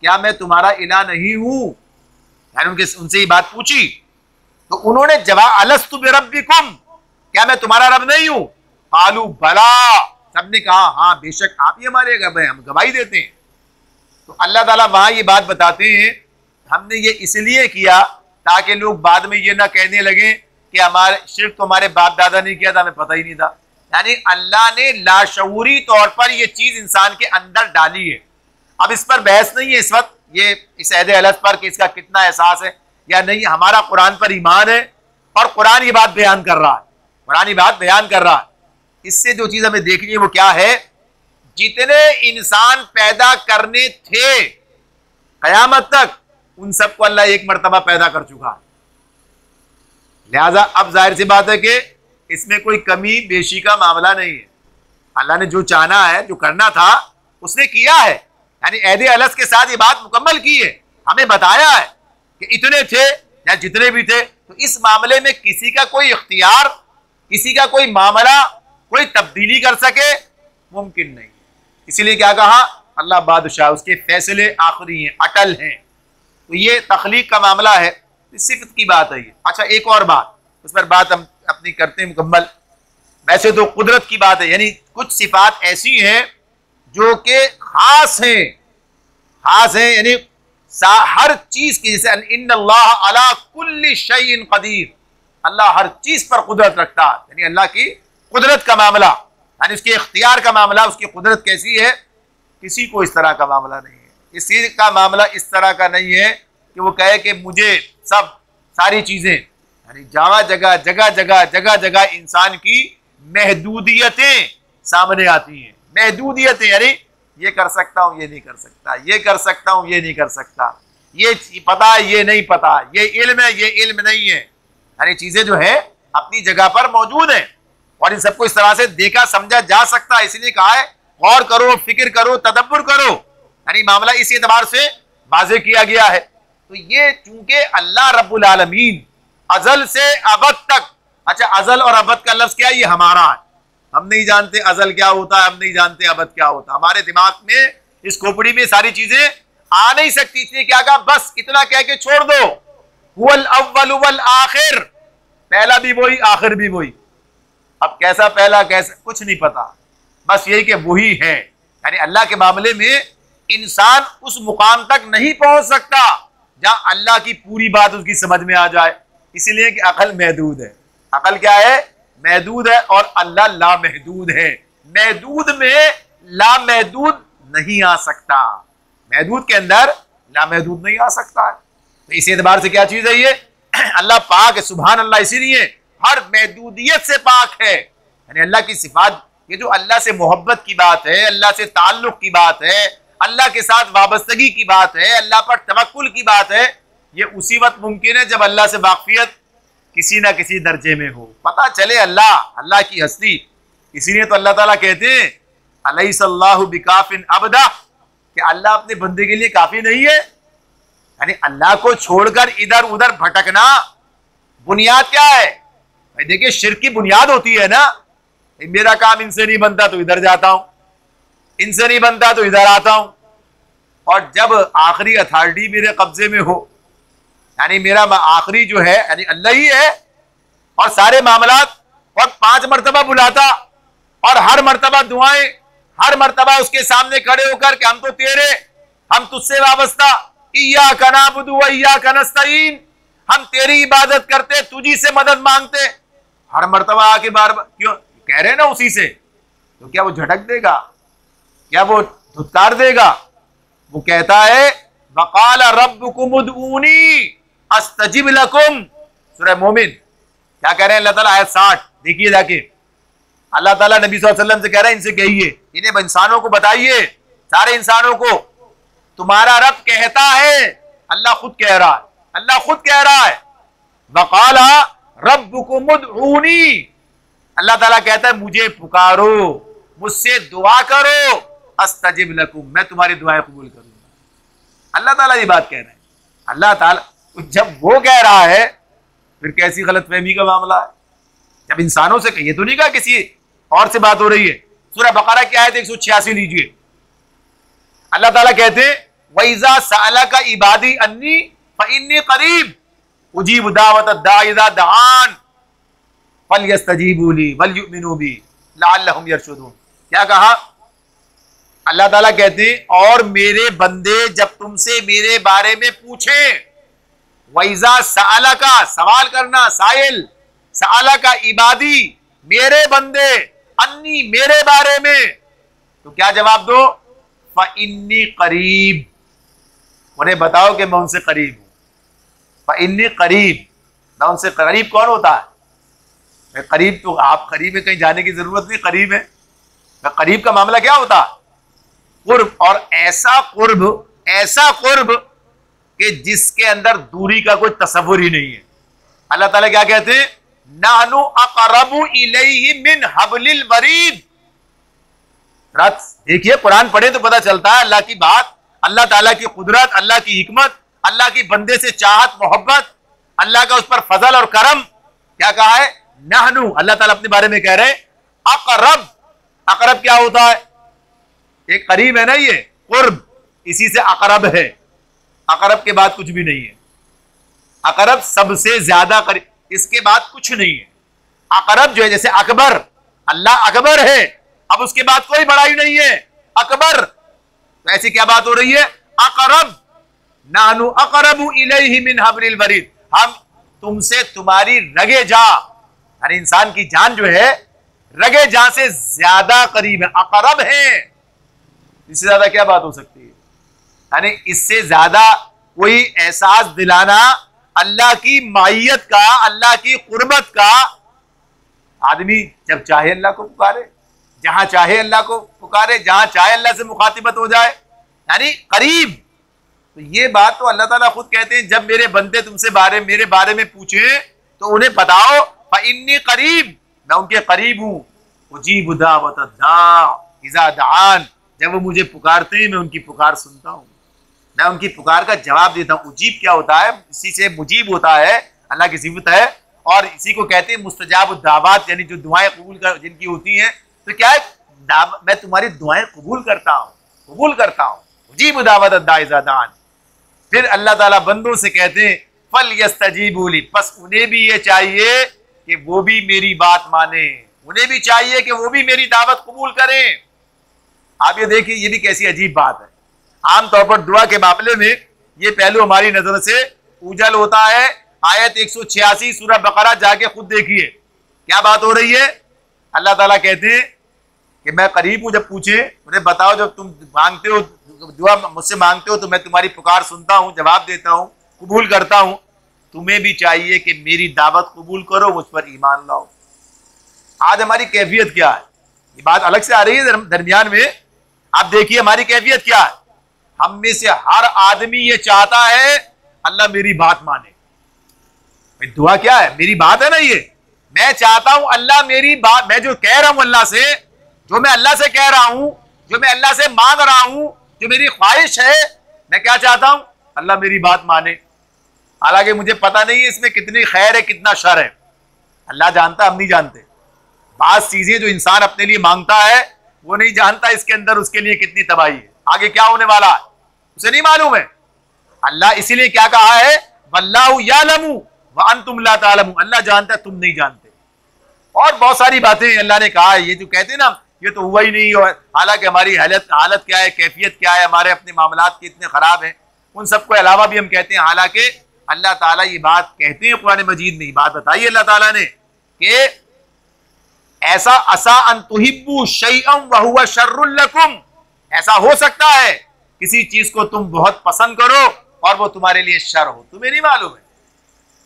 क्या मैं तुम्हारा इलाह नहीं हूं, यानी उनसे ये बात पूछी तो उन्होंने जवाब, अलस्तु बिरब्बिकुम, क्या मैं तुम्हारा रब नहीं हूं, कालू भला, सबने कहा हाँ बेशक आप ही हमारे रब हैं, हम गवाही देते हैं। तो अल्लाह ताला वहां ये बात बताते हैं, हमने ये इसलिए किया ताकि लोग बाद में ये ना कहने लगे कि हमारे शिर्क तो हमारे बाप दादा ने किया था, हमें पता ही नहीं था। यानी अल्लाह ने लाशऊरी तौर पर यह चीज इंसान के अंदर डाली है। अब इस पर बहस नहीं है इस वक्त, ये इस अहद अलस पर कि इसका कितना एहसास है या नहीं। हमारा कुरान पर ईमान है और कुरान ये बात बयान कर रहा है, कुरान ये बात बयान कर रहा है। इससे जो चीज हमें देखनी है वो क्या है, जितने इंसान पैदा करने थे कयामत तक उन सबको अल्लाह एक मर्तबा पैदा कर चुका है। लिहाजा अब जाहिर सी बात है कि इसमें कोई कमी बेशी का मामला नहीं है। अल्लाह ने जो चाहना है, जो करना था उसने किया है। यानी अहद अलस के साथ ये बात मुकम्मल की है, हमें बताया है कि इतने थे या जितने भी थे। तो इस मामले में किसी का कोई इख्तियार, किसी का कोई मामला, कोई तब्दीली कर सके मुमकिन नहीं। इसीलिए क्या कहा, अल्लाह बादशाह, उसके फैसले आखिरी हैं, अटल हैं। तो ये तख्लीक का मामला है, सिफत की बात है ये। अच्छा एक और बात, उस पर बात हम अपनी करते हैं मुकम्मल। वैसे तो कुदरत की बात है, यानी कुछ सिफात ऐसी हैं जो कि खास हैं, खास हैं, यानी हर चीज की, जैसे इन्नल्लाह अला कुल्ली शैइन कदीर, अल्लाह हर चीज पर कुदरत रखता है। यानी अल्लाह की कुदरत का मामला, यानी उसके इख्तियार का मामला, उसकी कुदरत कैसी है, किसी को इस तरह का मामला नहीं है। किसी का मामला इस तरह का नहीं है कि वो कहे कि मुझे सब सारी चीजें, यानी जगह जगह इंसान की महदूदियतें सामने आती हैं। महदूदियतें यानी ये कर सकता हूं, ये नहीं कर सकता, ये कर सकता हूं, ये नहीं कर सकता, ये पता है, ये नहीं पता, ये इल्म है, ये इल्म नहीं है। यानी चीजें जो है अपनी जगह पर मौजूद है और इन सबको इस तरह से देखा समझा जा सकता है। इसलिए कहा है गौर करो, फिक्र करो, तदब्बर करो। यानी मामला इस एतबार से वाज़ेह किया गया है। तो ये चूंकि अल्लाह रब्बुल आलमीन अजल से अबद तक, अच्छा अजल और अबद का लफ्ज क्या है? ये हमारा है, हम नहीं जानते अजल क्या होता है, हम नहीं जानते अबद क्या होता है। हमारे दिमाग में इस खोपड़ी में सारी चीजें आ नहीं सकती। इसलिए क्या कहा? बस इतना कह के छोड़ दो, हुवल अव्वल वल आखिर, पहला भी वही आखिर भी वही। अब कैसा पहला कैसा कुछ नहीं पता, बस यही कि वही है। यानी अल्लाह के मामले में इंसान उस मुकाम तक नहीं पहुंच सकता जहां अल्लाह की पूरी बात उसकी समझ में आ जाए, इसलिए कि अकल महदूद है। अकल क्या है? महदूद है, और अल्लाह लामहदूद है। महदूद में लामहदूद नहीं आ सकता, महदूद के अंदर लामहदूद नहीं आ सकता है। तो इस एतबार से क्या चीज है ये? अल्लाह पाक है, सुभान अल्लाह, इसीलिए हर महदूदियत से पाक है। यानी अल्लाह की सिफात, ये जो अल्लाह से मोहब्बत की बात है, अल्लाह से ताल्लुक की बात है, अल्लाह के साथ वाबस्तगी की बात है, अल्लाह पर तवक्कुल की बात है, ये उसी वक्त मुमकिन है जब अल्लाह से वाकफियत किसी ना किसी दर्जे में हो, पता चले अल्लाह, अल्लाह की हस्ती। इसीलिए तो अल्लाह ताला कहते हैं अलैहिस्सल्लाहु बिकाफिन अबदा, कि अल्लाह अपने बंदे के लिए काफी नहीं है। यानी अल्लाह को छोड़कर इधर उधर भटकना बुनियाद क्या है? भाई देखिए, शिर्क की बुनियाद होती है ना, मेरा काम इनसे नहीं बनता तो इधर जाता हूं, इनसे नहीं बनता तो इधर आता हूं। और जब आखिरी अथॉरिटी मेरे कब्जे में हो, यानी मेरा आखिरी जो है यानी अल्लाह ही है, और सारे मामलात, और 5 मरतबा बुलाता, और हर मरतबा दुआएं, हर मरतबा उसके सामने खड़े होकर कि हम तो तेरे, हम तुझसे वाबस्ता, इय्याका नअबुदु व इय्याका नस्तईन, हम तेरी इबादत करते, तुझी से मदद मांगते। हर मरतबा आके बार बार क्यों कह रहे हैं ना उसी से, तो क्या वो झटक देगा? क्या वो धुतकार देगा? वो कहता है वक़ाल रब्बुकुम उदऊनी अस्तजिब लकुम, सूरह मोमिन। क्या कह रहे हैं अल्लाह ताला? आयत 60 देखिए जाके। अल्लाह ताला नबी सल्लल्लाहु अलैहि वसल्लम से कह रहा है, इनसे कहिए, इन्हें इंसानों को बताइए, सारे इंसानों को, तुम्हारा रब कहता है, अल्लाह खुद कह रहा है, अल्लाह खुद कह रहा है, वक़ाल रब्बुकुम उदऊनी, अल्लाह ताला कहता है मुझे पुकारो, मुझसे दुआ करो, अस्तजिब लकुम, मैं तुम्हारी दुआएं कबूल करूंगा। अल्लाह ताला ये बात कह रहे हैं। अल्लाह ताला जब वो कह रहा है, फिर कैसी गलतफहमी का मामला है? जब इंसानों से कहिए तो नहीं कहा, किसी और से बात हो रही है। सूरह बकरा की आयत 186 लीजिए। अल्लाह ताला कहते हैं वइज़ा सअलका इबादी अन्नी फइन्नी करीब उजीबु दावतद दाई इज़ा दआन फलयस्तजीबू ली वलयुमिनू बी लअल्लहुम यरशुदून। क्या कहा? अल्लाह ताला कहते हैं और मेरे बंदे जब तुमसे मेरे बारे में पूछे, वइज़ा सअलका, सवाल करना, साइल, सअलका इबादी, मेरे बंदे, अन्नी, मेरे बारे में, तो क्या जवाब दो? फ़इन्नी करीब, उन्हें बताओ कि मैं उनसे करीब हूं। फ़इन्नी करीब, मैं उनसे करीब कौन होता है? करीब तो आप करीब में कहीं जाने की जरूरत नहीं, करीब है। करीब का मामला क्या होता है? कुर्ब, और ऐसा कुर्ब कि जिसके अंदर दूरी का कोई तसव्वुर ही नहीं है। अल्लाह ताला क्या कहते हैं? नाहनु अक़रबु इलैहि मिन हब्लिल वरीद। देखिए, कुरान पढ़े तो पता चलता है अल्लाह की बात, अल्लाह ताला की कुदरत, अल्लाह की हिकमत, अल्लाह की बंदे से चाहत, मोहब्बत, अल्लाह का उस पर फजल और करम। क्या कहा है? नाहनु, अल्लाह ताला अपने बारे में कह रहे हैं अक़रब। अक़रब क्या होता है? एक करीब है ना, ये कुर्ब, इसी से अक़रब है। अक़रब के बाद कुछ भी नहीं है। अक़रब सबसे ज्यादा करीब, इसके बाद कुछ नहीं है। अक़रब जो है, जैसे अकबर, अल्लाह अकबर है, अब उसके बाद कोई बड़ाई नहीं है, अकबर। तो ऐसी क्या बात हो रही है? अक़रब, नाहनु अक़रबु इलैहि मिन हब्लिल वरीद, हम तुमसे तुम्हारी रगे जा, यानी इंसान की जान जो है रगे जा से ज्यादा करीब है, अक़रब है। इससे ज्यादा क्या बात हो सकती है? यानी इससे ज्यादा कोई एहसास दिलाना अल्लाह की माइयत का, अल्लाह की कुर्बत का। आदमी जब चाहे अल्लाह को पुकारे, जहां चाहे अल्लाह को पुकारे, जहां चाहे अल्लाह से मुखातिबत हो जाए, यानी करीब। तो ये बात तो अल्लाह ताला खुद कहते हैं, जब मेरे बंदे तुमसे मेरे बारे में पूछे तो उन्हें बताओ फ़इन्नी करीब, मैं उनके करीब हूं, उजीबु दावतद दा इज़ा दआन, जब वो मुझे पुकारते हैं मैं उनकी पुकार सुनता हूँ, मैं उनकी पुकार का जवाब देता हूँ। उजीब क्या होता है? इसी से मुजीब होता है, अल्लाह की सिफत है, और इसी को कहते हैं मुस्तजाब दावत, यानी जो दुआएं कबूल कर जिनकी होती हैं। तो क्या है? मैं तुम्हारी दुआएं कबूल करता हूँ, कबूल करता हूँ। उजीब दावत दाई इज़ा दआन। फिर अल्लाह ताला बंदों से कहते हैं फल यस्तजीबू ली, बस उन्हें भी ये चाहिए कि वो भी मेरी बात माने, उन्हें भी चाहिए कि वो भी मेरी दावत कबूल करें। आप ये देखिए, ये भी कैसी अजीब बात है। आमतौर पर दुआ के मामले में ये पहलू हमारी नजर से उजल होता है। आयत 186 सूरह बकरा जाके खुद देखिए क्या बात हो रही है। अल्लाह ताला कहते हैं कि मैं करीब हूं, जब पूछे उन्हें बताओ, जब तुम मांगते हो दुआ मुझसे मांगते हो तो मैं तुम्हारी पुकार सुनता हूं, जवाब देता हूं, कबूल करता हूं। तुम्हें भी चाहिए कि मेरी दावत कबूल करो, मुझ पर ईमान लाओ। आज हमारी कैफियत क्या है? ये बात अलग से आ रही है दरमियान में। आप देखिए हमारी कैफियत क्या है। हम में से हर आदमी ये चाहता है अल्लाह मेरी बात माने। दुआ क्या है? मेरी बात है ना, ये मैं चाहता हूं अल्लाह मेरी बात, मैं जो कह रहा हूं अल्लाह से, जो मैं अल्लाह से कह रहा हूं, जो मैं अल्लाह से मांग रहा हूं, जो मेरी ख्वाहिश है, मैं क्या चाहता हूं? अल्लाह मेरी बात माने। हालांकि मुझे पता नहीं है इसमें कितनी खैर है कितना शर है, अल्लाह जानता, हम नहीं जानते। बात चीजें जो इंसान अपने लिए मांगता है वो नहीं जानता इसके अंदर उसके लिए कितनी तबाही है, आगे क्या होने वाला है उसे नहीं मालूम है। अल्लाह इसीलिए क्या कहा है? वल्लाहु यालमु व अंतुम ला तालमू, अल्लाह जानता है तुम नहीं जानते। और बहुत सारी बातें अल्लाह ने कहा है। ये जो कहते हैं ना ये तो हुआ ही नहीं, और हालांकि हमारी हालत क्या है, कैफियत क्या है, हमारे अपने मामलात कितने खराब हैं, उन सबको अलावा भी हम कहते हैं। हालांकि अल्लाह ताला ये बात कहते हैं कुरान मजीद में, ये बात बताई अल्लाह ताला ने कि ऐसा असा अन तुहिब्बू शैअन व हुवा शर्रुल लकुम, ऐसा हो सकता है किसी चीज को तुम बहुत पसंद करो और वो तुम्हारे लिए शर हो, तुम्हें नहीं मालूम है,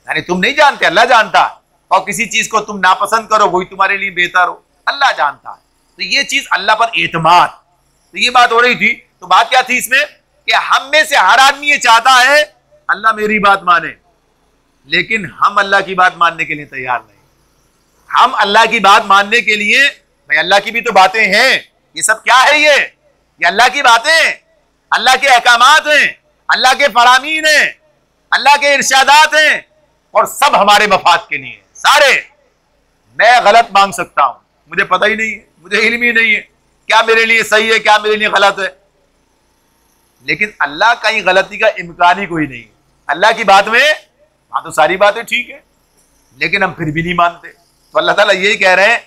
यानी तुम नहीं जानते, अल्लाह जानता है। और किसी चीज को तुम नापसंद करो वही तुम्हारे लिए बेहतर हो, अल्लाह जानता है। तो ये चीज अल्लाह पर एतमाद, तो ये बात हो रही थी। तो बात क्या थी इसमें कि हम में से हर आदमी ये चाहता है अल्लाह मेरी बात माने, लेकिन हम अल्लाह की बात मानने के लिए तैयार नहीं। हम अल्लाह की बात मानने के लिए, भाई अल्लाह की भी तो बातें हैं, ये सब क्या है? ये अल्लाह की बातें, अल्लाह के अहकामात हैं, अल्लाह के फरामीन हैं, अल्लाह के इरशादात हैं, और सब हमारे मफाद के लिए सारे। मैं गलत मांग सकता हूं, मुझे पता ही नहीं है, मुझे इल्म ही नहीं है क्या मेरे लिए सही है क्या मेरे लिए गलत है, लेकिन अल्लाह का ही गलती का इम्कान ही कोई नहीं है। अल्लाह की बात में हाँ तो सारी बातें ठीक है, लेकिन हम फिर भी नहीं मानते। तो अल्लाह ताला यही कह रहे हैं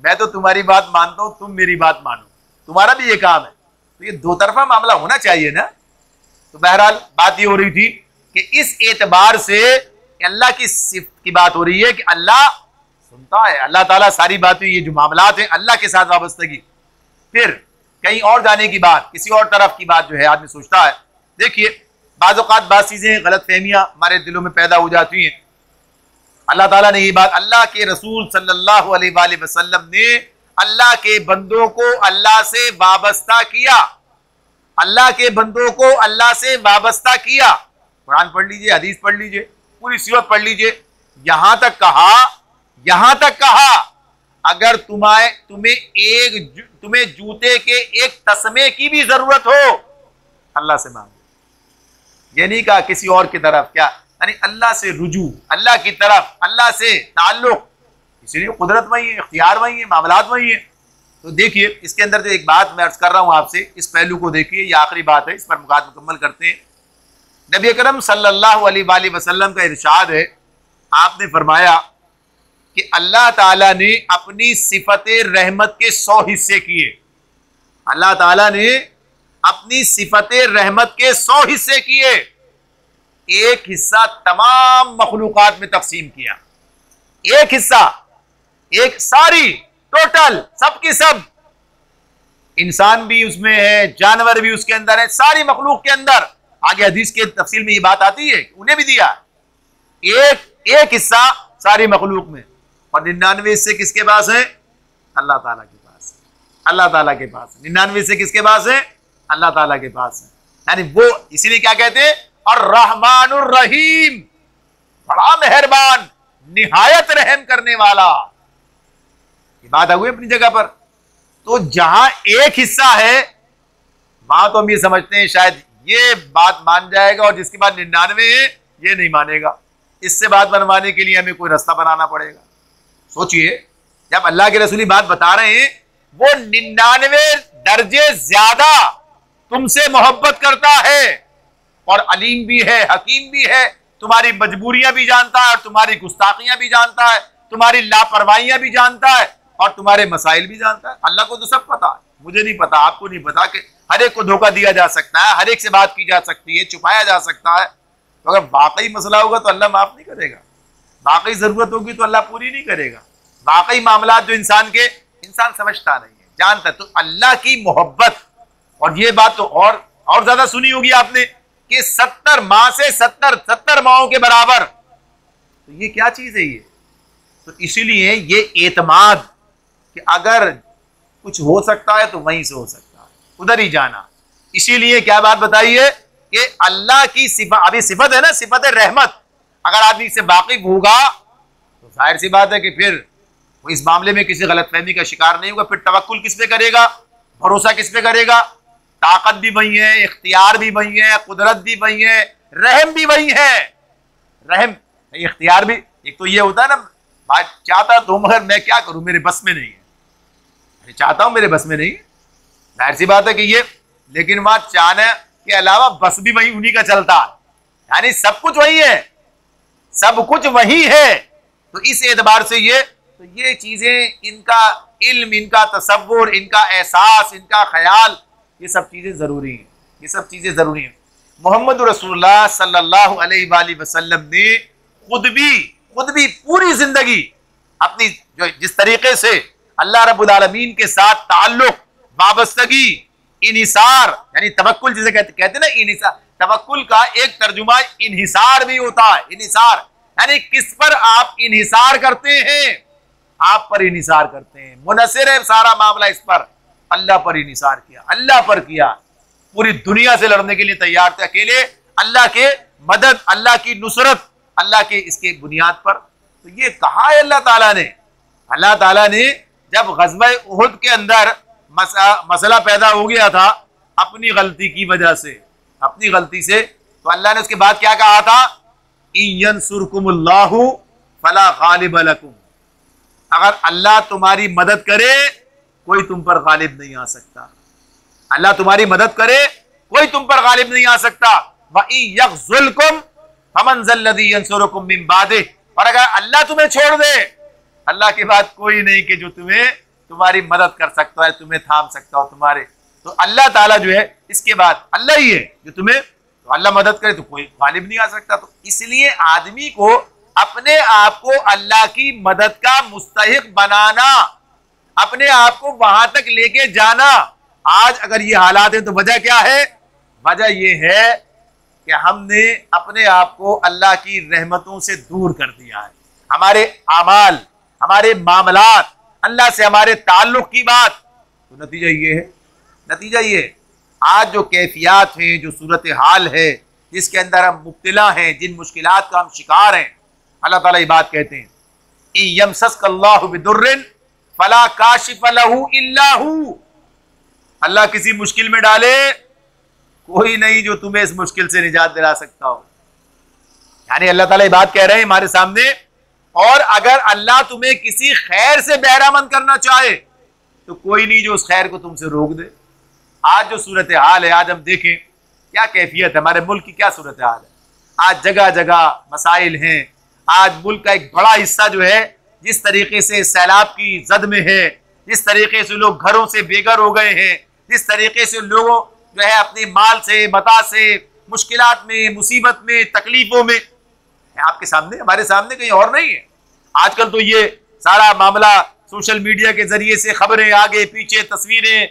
मैं तो तुम्हारी बात मानता हूं, तुम मेरी बात मानो, तुम्हारा भी ये काम है। तो ये दो तरफा मामला होना चाहिए ना। तो बहरहाल बात ये हो रही थी कि इस एतबार से अल्लाह की सिफत की बात हो रही है कि अल्लाह सुनता है, अल्लाह ताला सारी बातें, ये जो मामलात हैं अल्लाह के साथ वाबस्तगी। फिर कहीं और जाने की बात, किसी और तरफ की बात जो है आदमी सोचता है। देखिए बाज़ औक़ात बात चीजें गलत फहमियां हमारे दिलों में पैदा हो जाती हैं। अल्लाह ताला ने ये बात, अल्लाह के रसूल सल्लल्लाहु अलैहि वसल्लम ने अल्लाह के बंदों को अल्लाह से वाबस्ता किया, अल्लाह के बंदों को अल्लाह से वाबस्ता किया। कुरान पढ़ लीजिए, हदीस पढ़ लीजिए, पूरी सीरत पढ़ लीजिए। यहां तक कहा अगर तुम्हें जूते के एक तस्मे की भी जरूरत हो अल्लाह से मांगो। ये नहीं कहा किसी और की तरफ, क्या यानी अल्लाह से रुजू, अल्लाह की तरफ, अल्लाह से ताल्लुक। इसलिए कुदरत वही है, इख्तियार वही है, मामलात वही है। तो देखिए इसके अंदर जो एक बात मैं अर्ज कर रहा हूं आपसे, इस पहलू को देखिए, ये आखिरी बात है, इस पर मुकम्मल करते हैं। नबी अकरम सल्लल्लाहु अलैहि वसल्लम का इरशाद है, आपने फरमाया कि अल्लाह ताला ने अपनी सिफत रहमत के 100 हिस्से किए। अल्लाह ताला ने अपनी सिफत रहमत के 100 हिस्से किए, एक हिस्सा तमाम मखलूकात में तकसीम किया। एक हिस्सा, एक सारी टोटल सब की सब, इंसान भी उसमें है, जानवर भी उसके अंदर है, सारी मखलूक के अंदर। आगे हदीस के तफसील में ये बात आती है, उन्हें भी दिया एक हिस्सा सारी मखलूक में, और 99 हिस्से किसके पास है? अल्लाह ताला के पास। अल्लाह ताला के पास 99 हिस्से किसके पास है? अल्लाह ताला के पास है। यानी वो इसीलिए क्या कहते हैं, और रहमानुर रहीम, बड़ा मेहरबान, निहायत रहम करने वाला। ये बात आ गई अपनी जगह पर। तो जहां एक हिस्सा है वहां तो हम ये समझते हैं शायद ये बात मान जाएगा, और जिसके बाद 99 है ये नहीं मानेगा। इससे बात बनवाने के लिए हमें कोई रास्ता बनाना पड़ेगा। सोचिए, जब अल्लाह के रसूली बात बता रहे हैं, वो 99 दर्जे ज्यादा तुमसे मोहब्बत करता है, और अलीम भी है, हकीम भी है, तुम्हारी मजबूरियां भी जानता है, और तुम्हारी गुस्ताखियां भी जानता है, तुम्हारी लापरवाहियां भी जानता है, और तुम्हारे मसाइल भी जानता है। अल्लाह को तो सब पता है, मुझे नहीं पता, आपको नहीं पता कि हर एक को धोखा दिया जा सकता है, हर एक से बात की जा सकती है, छुपाया जा सकता है। तो अगर वाकई मसला होगा तो अल्लाह माफ नहीं करेगा, वाकई जरूरत होगी तो अल्लाह पूरी नहीं करेगा। वाकई मामला जो इंसान समझता नहीं है, जानता है। तो अल्लाह की मोहब्बत, और ये बात तो और ज्यादा सुनी होगी आपने कि 70 माह से 70 माहों के बराबर। तो ये क्या चीज है ये? तो इसीलिए ये एतमाद कि अगर कुछ हो सकता है तो वहीं से हो सकता है, उधर ही जाना। इसीलिए क्या बात बताइए कि अल्लाह की सिफत, अभी सिफत है ना, सिफत रहमत, अगर आदमी से वाकिफ होगा तो जाहिर सी बात है कि फिर वो इस मामले में किसी गलतफहमी का शिकार नहीं होगा। फिर तवक्कुल किस पे करेगा, भरोसा किस पे करेगा? ताकत भी वही है, इख्तियार भी वही है, कुदरत भी वही है, रहम भी वही है। रहम इख्तियार भी, एक तो ये होता है ना, बात चाहता तो मगर मैं क्या करूं, मेरे बस में नहीं है, चाहता हूं मेरे बस में नहीं, जाहिर सी बात है कि ये, लेकिन वहां चाहने के अलावा बस भी वही उन्हीं का चलता है, यानी सब कुछ वही है, सब कुछ वही है। तो इस एतबार से ये चीजें, इनका इल्म, इनका तसव्वुर, इनका एहसास, इनका ख्याल, ये सब चीजें जरूरी हैं, ये सब चीजें जरूरी हैं। मोहम्मद रसूलुल्लाह सल्लल्लाहु अलैहि वसल्लम ने खुद भी पूरी जिंदगी अपनी जिस तरीके से अल्लाह रब्बुल आलमीन के साथ ताल्लुक, वाबस्तगी, इन्हिसार, यानी तवक्कुल जिसे कहते हैं ना, इन्हिसार, तवक्कुल का एक तर्जुमा इन्हिसार भी होता है। इन्हिसार यानी किस पर आप इन्हिसार करते हैं, आप पर इन्हिसार करते हैं, मुनसिर है सारा मामला इस पर, अल्लाह पर इन्हिसार किया, अल्लाह पर किया, पूरी दुनिया से लड़ने के लिए तैयार थे अकेले, अल्लाह के मदद, अल्लाह की नुसरत, अल्लाह के इसके बुनियाद पर। तो ये कहा है अल्लाह ताला ने जब ग़ज़वा उहुद के अंदर मसला पैदा हो गया था अपनी गलती की वजह से, अपनी गलती से, तो अल्लाह ने उसके बाद क्या कहा था? इन यंसुरकुमुल्लाहु फला गालिब लकुम, अगर अल्लाह तुम्हारी मदद करे कोई तुम पर गालिब नहीं आ सकता, अल्लाह तुम्हारी मदद करे कोई तुम पर गालिब नहीं आ सकता। व इन यग़्ज़ुलकुम फमन ज़ल्लज़ी यंसुरुकुम मिन बादिह, और अगर अल्लाह तुम्हें छोड़ दे, अल्लाह के बाद कोई नहीं कि जो तुम्हारी मदद कर सकता है, तुम्हें थाम सकता हो तुम्हारे। तो अल्लाह ताला जो है, इसके बाद अल्लाह ही है जो तुम्हें, तो अल्लाह मदद करे तो कोई गालिब नहीं आ सकता। तो इसलिए आदमी को अपने आप को अल्लाह की मदद का मुस्तहिक बनाना, अपने आप को वहां तक लेके जाना। आज अगर ये हालात है तो वजह क्या है? वजह ये है कि हमने अपने आप को अल्लाह की रहमतों से दूर कर दिया है। हमारे आमाल, हमारे मामलात, अल्लाह से हमारे ताल्लुक की बात, तो नतीजा ये है, नतीजा ये आज जो कैफियत हैं, जो सूरत हाल है जिसके अंदर हम मुब्तला हैं, जिन मुश्किलात का हम शिकार हैं, अल्लाह ताला ये बात कहते हैं, इन यमसस्कल्लाहु बिदुर्रिन फला काशिफ लहू इल्ला हू, अल्लाह किसी मुश्किल में डाले, कोई नहीं जो तुम्हें इस मुश्किल से निजात दिला सकता हो। यानी अल्लाह ताला ये बात कह रहे हैं हमारे सामने, और अगर अल्लाह तुम्हें किसी खैर से बहरामंद करना चाहे तो कोई नहीं जो उस खैर को तुमसे रोक दे। आज जो सूरत हाल है, आज हम देखें क्या कैफियत है, हमारे मुल्क की क्या सूरत हाल है। आज जगह जगह मसाइल हैं, आज मुल्क का एक बड़ा हिस्सा जो है जिस तरीके से सैलाब की जद में है, जिस तरीके से लोग घरों से बेघर हो गए हैं, जिस तरीके से लोगों जो है अपने माल से, मता से मुश्किलात में, मुसीबत में, तकलीफों में, आपके सामने, हमारे सामने, कहीं और नहीं है। आजकल तो ये सारा मामला सोशल मीडिया के जरिए से खबरें आगे पीछे, तस्वीरें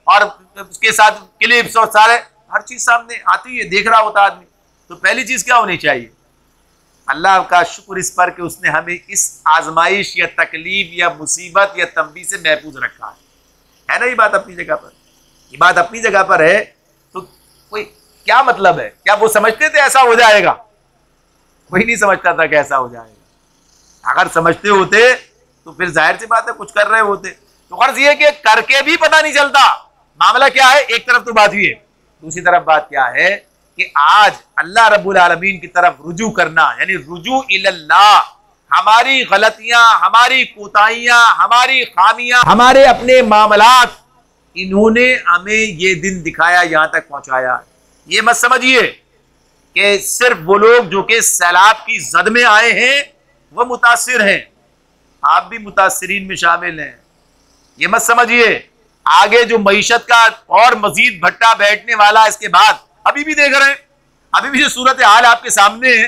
और उसके साथ क्लिप्स और सारे हर चीज सामने आती है, देख रहा होता आदमी। तो पहली चीज क्या होनी चाहिए? अल्लाह का शुक्र इस पर कि उसने हमें इस आजमाइश या तकलीफ या मुसीबत या तंबी से महफूज रखा है ना। ये बात अपनी जगह पर, ये बात अपनी जगह पर है। तो कोई क्या मतलब है? क्या वो समझते थे ऐसा हो जाएगा? कोई नहीं समझता था कि ऐसा हो जाएगा। अगर समझते होते तो फिर जाहिर सी बात है कुछ कर रहे होते। तो गर्ज ये कि करके भी पता नहीं चलता। मामला क्या है, एक तरफ तो बात हुई है, दूसरी तरफ बात क्या है कि आज अल्लाह रब्बुल आलमीन की तरफ रुजू करना, यानी रुजू इल्लाह, हमारी गलतियां, हमारी कोताहियां, हमारी खामियां, हमारे अपने मामलात, इन्होंने हमें ये दिन दिखाया, यहां तक पहुंचाया। ये मत समझिए कि सिर्फ वो लोग जो कि सैलाब की जद में आए हैं वो मुतासिर हैं, आप भी मुतासिरीन में शामिल हैं। ये मत समझिए आगे जो मईशत का और मजीद भट्टा बैठने वाला है इसके बाद, अभी भी देख रहे हैं, अभी भी जो सूरत हाल आपके सामने है,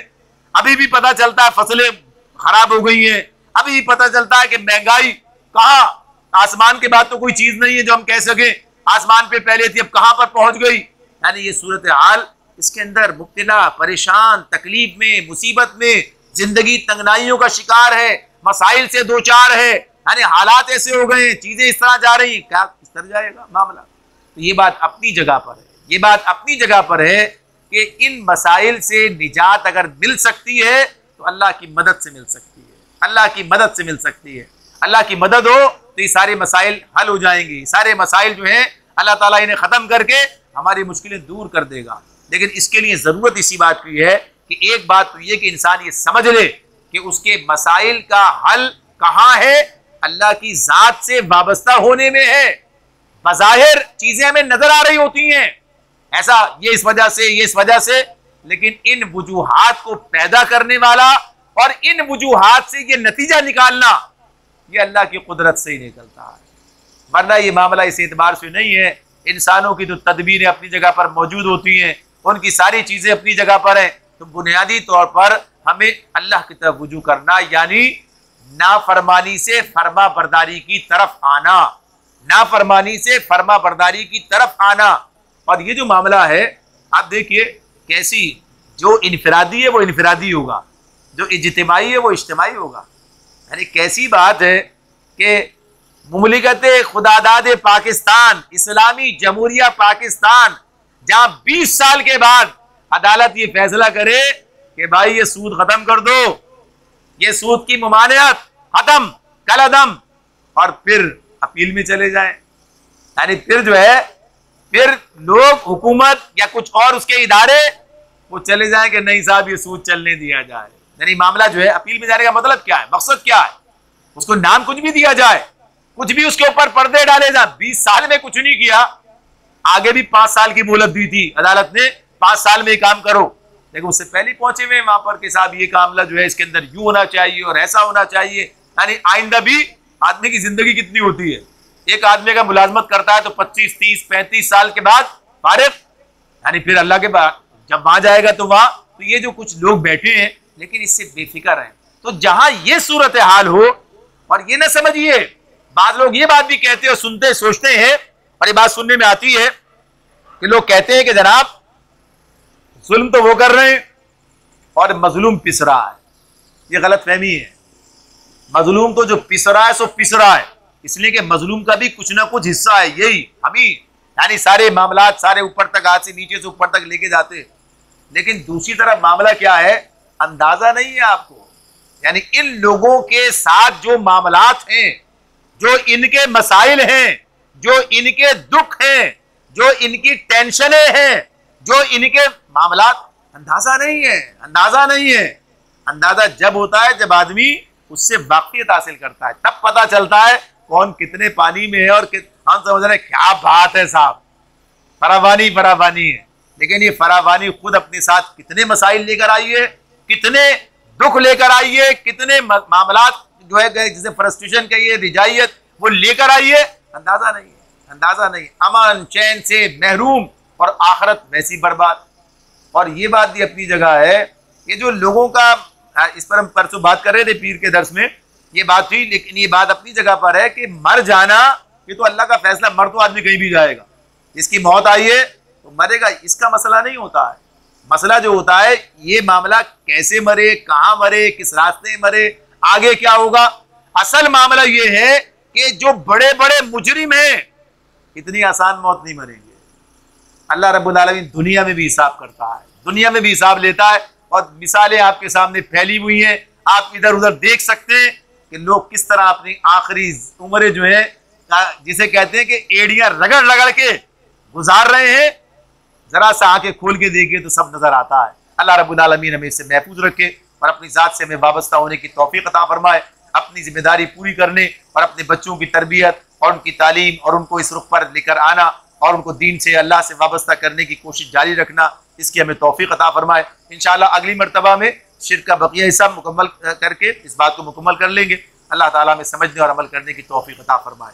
अभी भी पता चलता है फसलें खराब हो गई हैं, अभी भी पता चलता है कि महंगाई कहां, आसमान के बाद तो कोई चीज नहीं है जो हम कह सके आसमान पे पहले थी, अब कहां पर पहुंच गई। यानी ये सूरत हाल, इसके अंदर मुब्तला, परेशान, तकलीफ में, मुसीबत में, जिंदगी तंगनाइयों का शिकार है, मसाइल से दो चार है, यानी हालात ऐसे हो गए, चीजें इस तरह जा रही, क्या किस तरह जाएगा मामला। तो ये बात अपनी जगह पर है, ये बात अपनी जगह पर है कि इन मसाइल से निजात अगर मिल सकती है तो अल्लाह की मदद से मिल सकती है, अल्लाह की मदद से मिल सकती है। अल्लाह की मदद हो तो ये सारे मसाइल हल हो जाएंगे, सारे मसाइल जो हैं अल्लाह ताला इन्हें ख़त्म करके हमारी मुश्किलें दूर कर देगा। लेकिन इसके लिए ज़रूरत इसी बात की है कि एक बात तो ये कि इंसान ये समझ ले कि उसके मसाइल का हल कहाँ है, अल्लाह की ज़ात से वाबस्ता होने में है। बज़ाहिर चीज़ें हमें नज़र आ रही होती हैं, ऐसा ये इस वजह से, ये इस वजह से, लेकिन इन वजूहात को पैदा करने वाला और इन वजूहात से ये नतीजा निकालना, ये अल्लाह की कुदरत से ही निकलता है। वरना ये मामला इस एतबार से नहीं है, इंसानों की तो तदबीरें अपनी जगह पर मौजूद होती हैं, उनकी सारी चीज़ें अपनी जगह पर हैं, तो बुनियादी तौर पर हमें अल्लाह की तरफ रुजू करना, यानी नाफरमानी से फरमा बरदारी की तरफ आना, नाफरमानी से फरमा बरदारी की तरफ आना। और ये जो मामला है आप देखिए कैसी, जो इनफरादी है वो इनफरादी होगा, जो इज्तिमाई है वो इज्तिमाई होगा। यानी कैसी बात है कि मुमलिकत खुदादाद पाकिस्तान, इस्लामी जमहूरिया पाकिस्तान, जहां 20 साल के बाद अदालत ये फैसला करे कि भाई ये सूद खत्म कर दो, ये सूद की मुमानियत खत्म, कलअदम, और फिर अपील में चले जाएं। यानी फिर जो है, फिर लोग, हुकूमत या कुछ और उसके इदारे वो चले जाएं कि नहीं साहब ये सूद चलने दिया जाए। यानी मामला जो है, अपील में जाने का मतलब क्या है, मकसद क्या है, उसको नाम कुछ भी दिया जाए, कुछ भी उसके ऊपर पर्दे डाले जाए। 20 साल में कुछ नहीं किया, आगे भी 5 साल की मोहलत दी थी अदालत ने, 5 साल में काम करो, लेकिन उससे पहले पहुंचे हुए वहां पर कि साहब ये मामला जो है इसके अंदर यूं होना चाहिए और ऐसा होना चाहिए। यानी आइंदा भी आदमी की जिंदगी कितनी होती है, एक आदमी का मुलाजमत करता है तो 25, 30, 35 साल के बाद फारिग, यानी फिर अल्लाह के बाद जब वहां जाएगा तो वहां, तो ये जो कुछ लोग बैठे हैं लेकिन इससे बेफिक्र हैं। तो जहां ये सूरत हाल हो, और ये ना समझिए, बाद लोग ये बात भी कहते और सुनते सोचते हैं, और ये बात सुनने में आती है कि लोग कहते हैं कि जनाब जुल्म तो वो कर रहे हैं और मजलूम पिस रहा है। ये गलत फहमी है, मजलूम तो जो पिस रहा है सो पिस रहा है, इसलिए कि मजलूम का भी कुछ ना कुछ हिस्सा है, यही अभी, यानी सारे मामलात सारे ऊपर तक, हाथ से नीचे से ऊपर तक लेके जाते। लेकिन दूसरी तरफ मामला क्या है, अंदाजा नहीं है आपको। यानी इन लोगों के साथ जो मामलात हैं, जो इनके मसाइल हैं, जो इनके दुख हैं, जो इनकी टेंशनें हैं, जो इनके मामलात, अंदाजा नहीं है, अंदाजा नहीं है। अंदाजा जब होता है जब आदमी उससे वाकियत हासिल करता है, तब पता चलता है कौन कितने पानी में है। और हम समझ रहे हैं क्या बात है साहब, फरावानी फरावानी है, लेकिन ये फरावानी खुद अपने साथ कितने मसाइल लेकर आई है, कितने दुख लेकर आई है, कितने मामलात जो है जिसे फ्रस्ट्रेशन कहिए, रिजाइयत, वो लेकर आई है, अंदाजा नहीं है, अंदाजा नहीं। अमन चैन से महरूम और आखिरत वैसी बर्बाद। और ये बात भी अपनी जगह है, ये जो लोगों का, इस पर हम परसों बात कर रहे थे पीर के दर्स में, ये बात हुई, लेकिन ये बात अपनी जगह पर है कि मर जाना ये तो अल्लाह का फैसला, मर तो आदमी कहीं भी जाएगा, इसकी मौत आई है तो मरेगा, इसका मसला नहीं होता है। मसला जो होता है ये मामला कैसे मरे, कहाँ मरे, किस रास्ते मरे, आगे क्या होगा। असल मामला ये है कि जो बड़े बड़े मुजरिम हैं इतनी आसान मौत नहीं मरेंगे। अल्लाह रब्बुल आलमीन दुनिया में भी हिसाब करता है, दुनिया में भी हिसाब लेता है, और मिसालें आपके सामने फैली हुई हैं, आप इधर उधर देख सकते हैं कि लोग किस तरह अपनी आखिरी उम्रें जो है जिसे कहते हैं कि एड़ियां रगड़ रगड़ के गुजार रहे हैं, जरा सा आंखें खोल के देखिए तो सब नजर आता है। अल्लाह रब्बुल आलमीन हमें इससे महफूज रखे और अपनी ज़ात से हमें वाबस्ता होने की तौफीक अता फरमाए, अपनी जिम्मेदारी पूरी करने और अपने बच्चों की तरबियत और उनकी तालीम और उनको इस रुख पर लेकर आना और उनको दीन से अल्लाह से वाबस्ता करने की कोशिश जारी रखना, इसकी हमें तौफीक अता फरमाए। इंशाअल्लाह अगली मरतबा में शिर्क का बकिया हिस्सा मुकम्मल करके इस बात को मुकम्मल कर लेंगे। अल्लाह ताला हमें समझने और अमल करने की तौफीक अता फरमाए।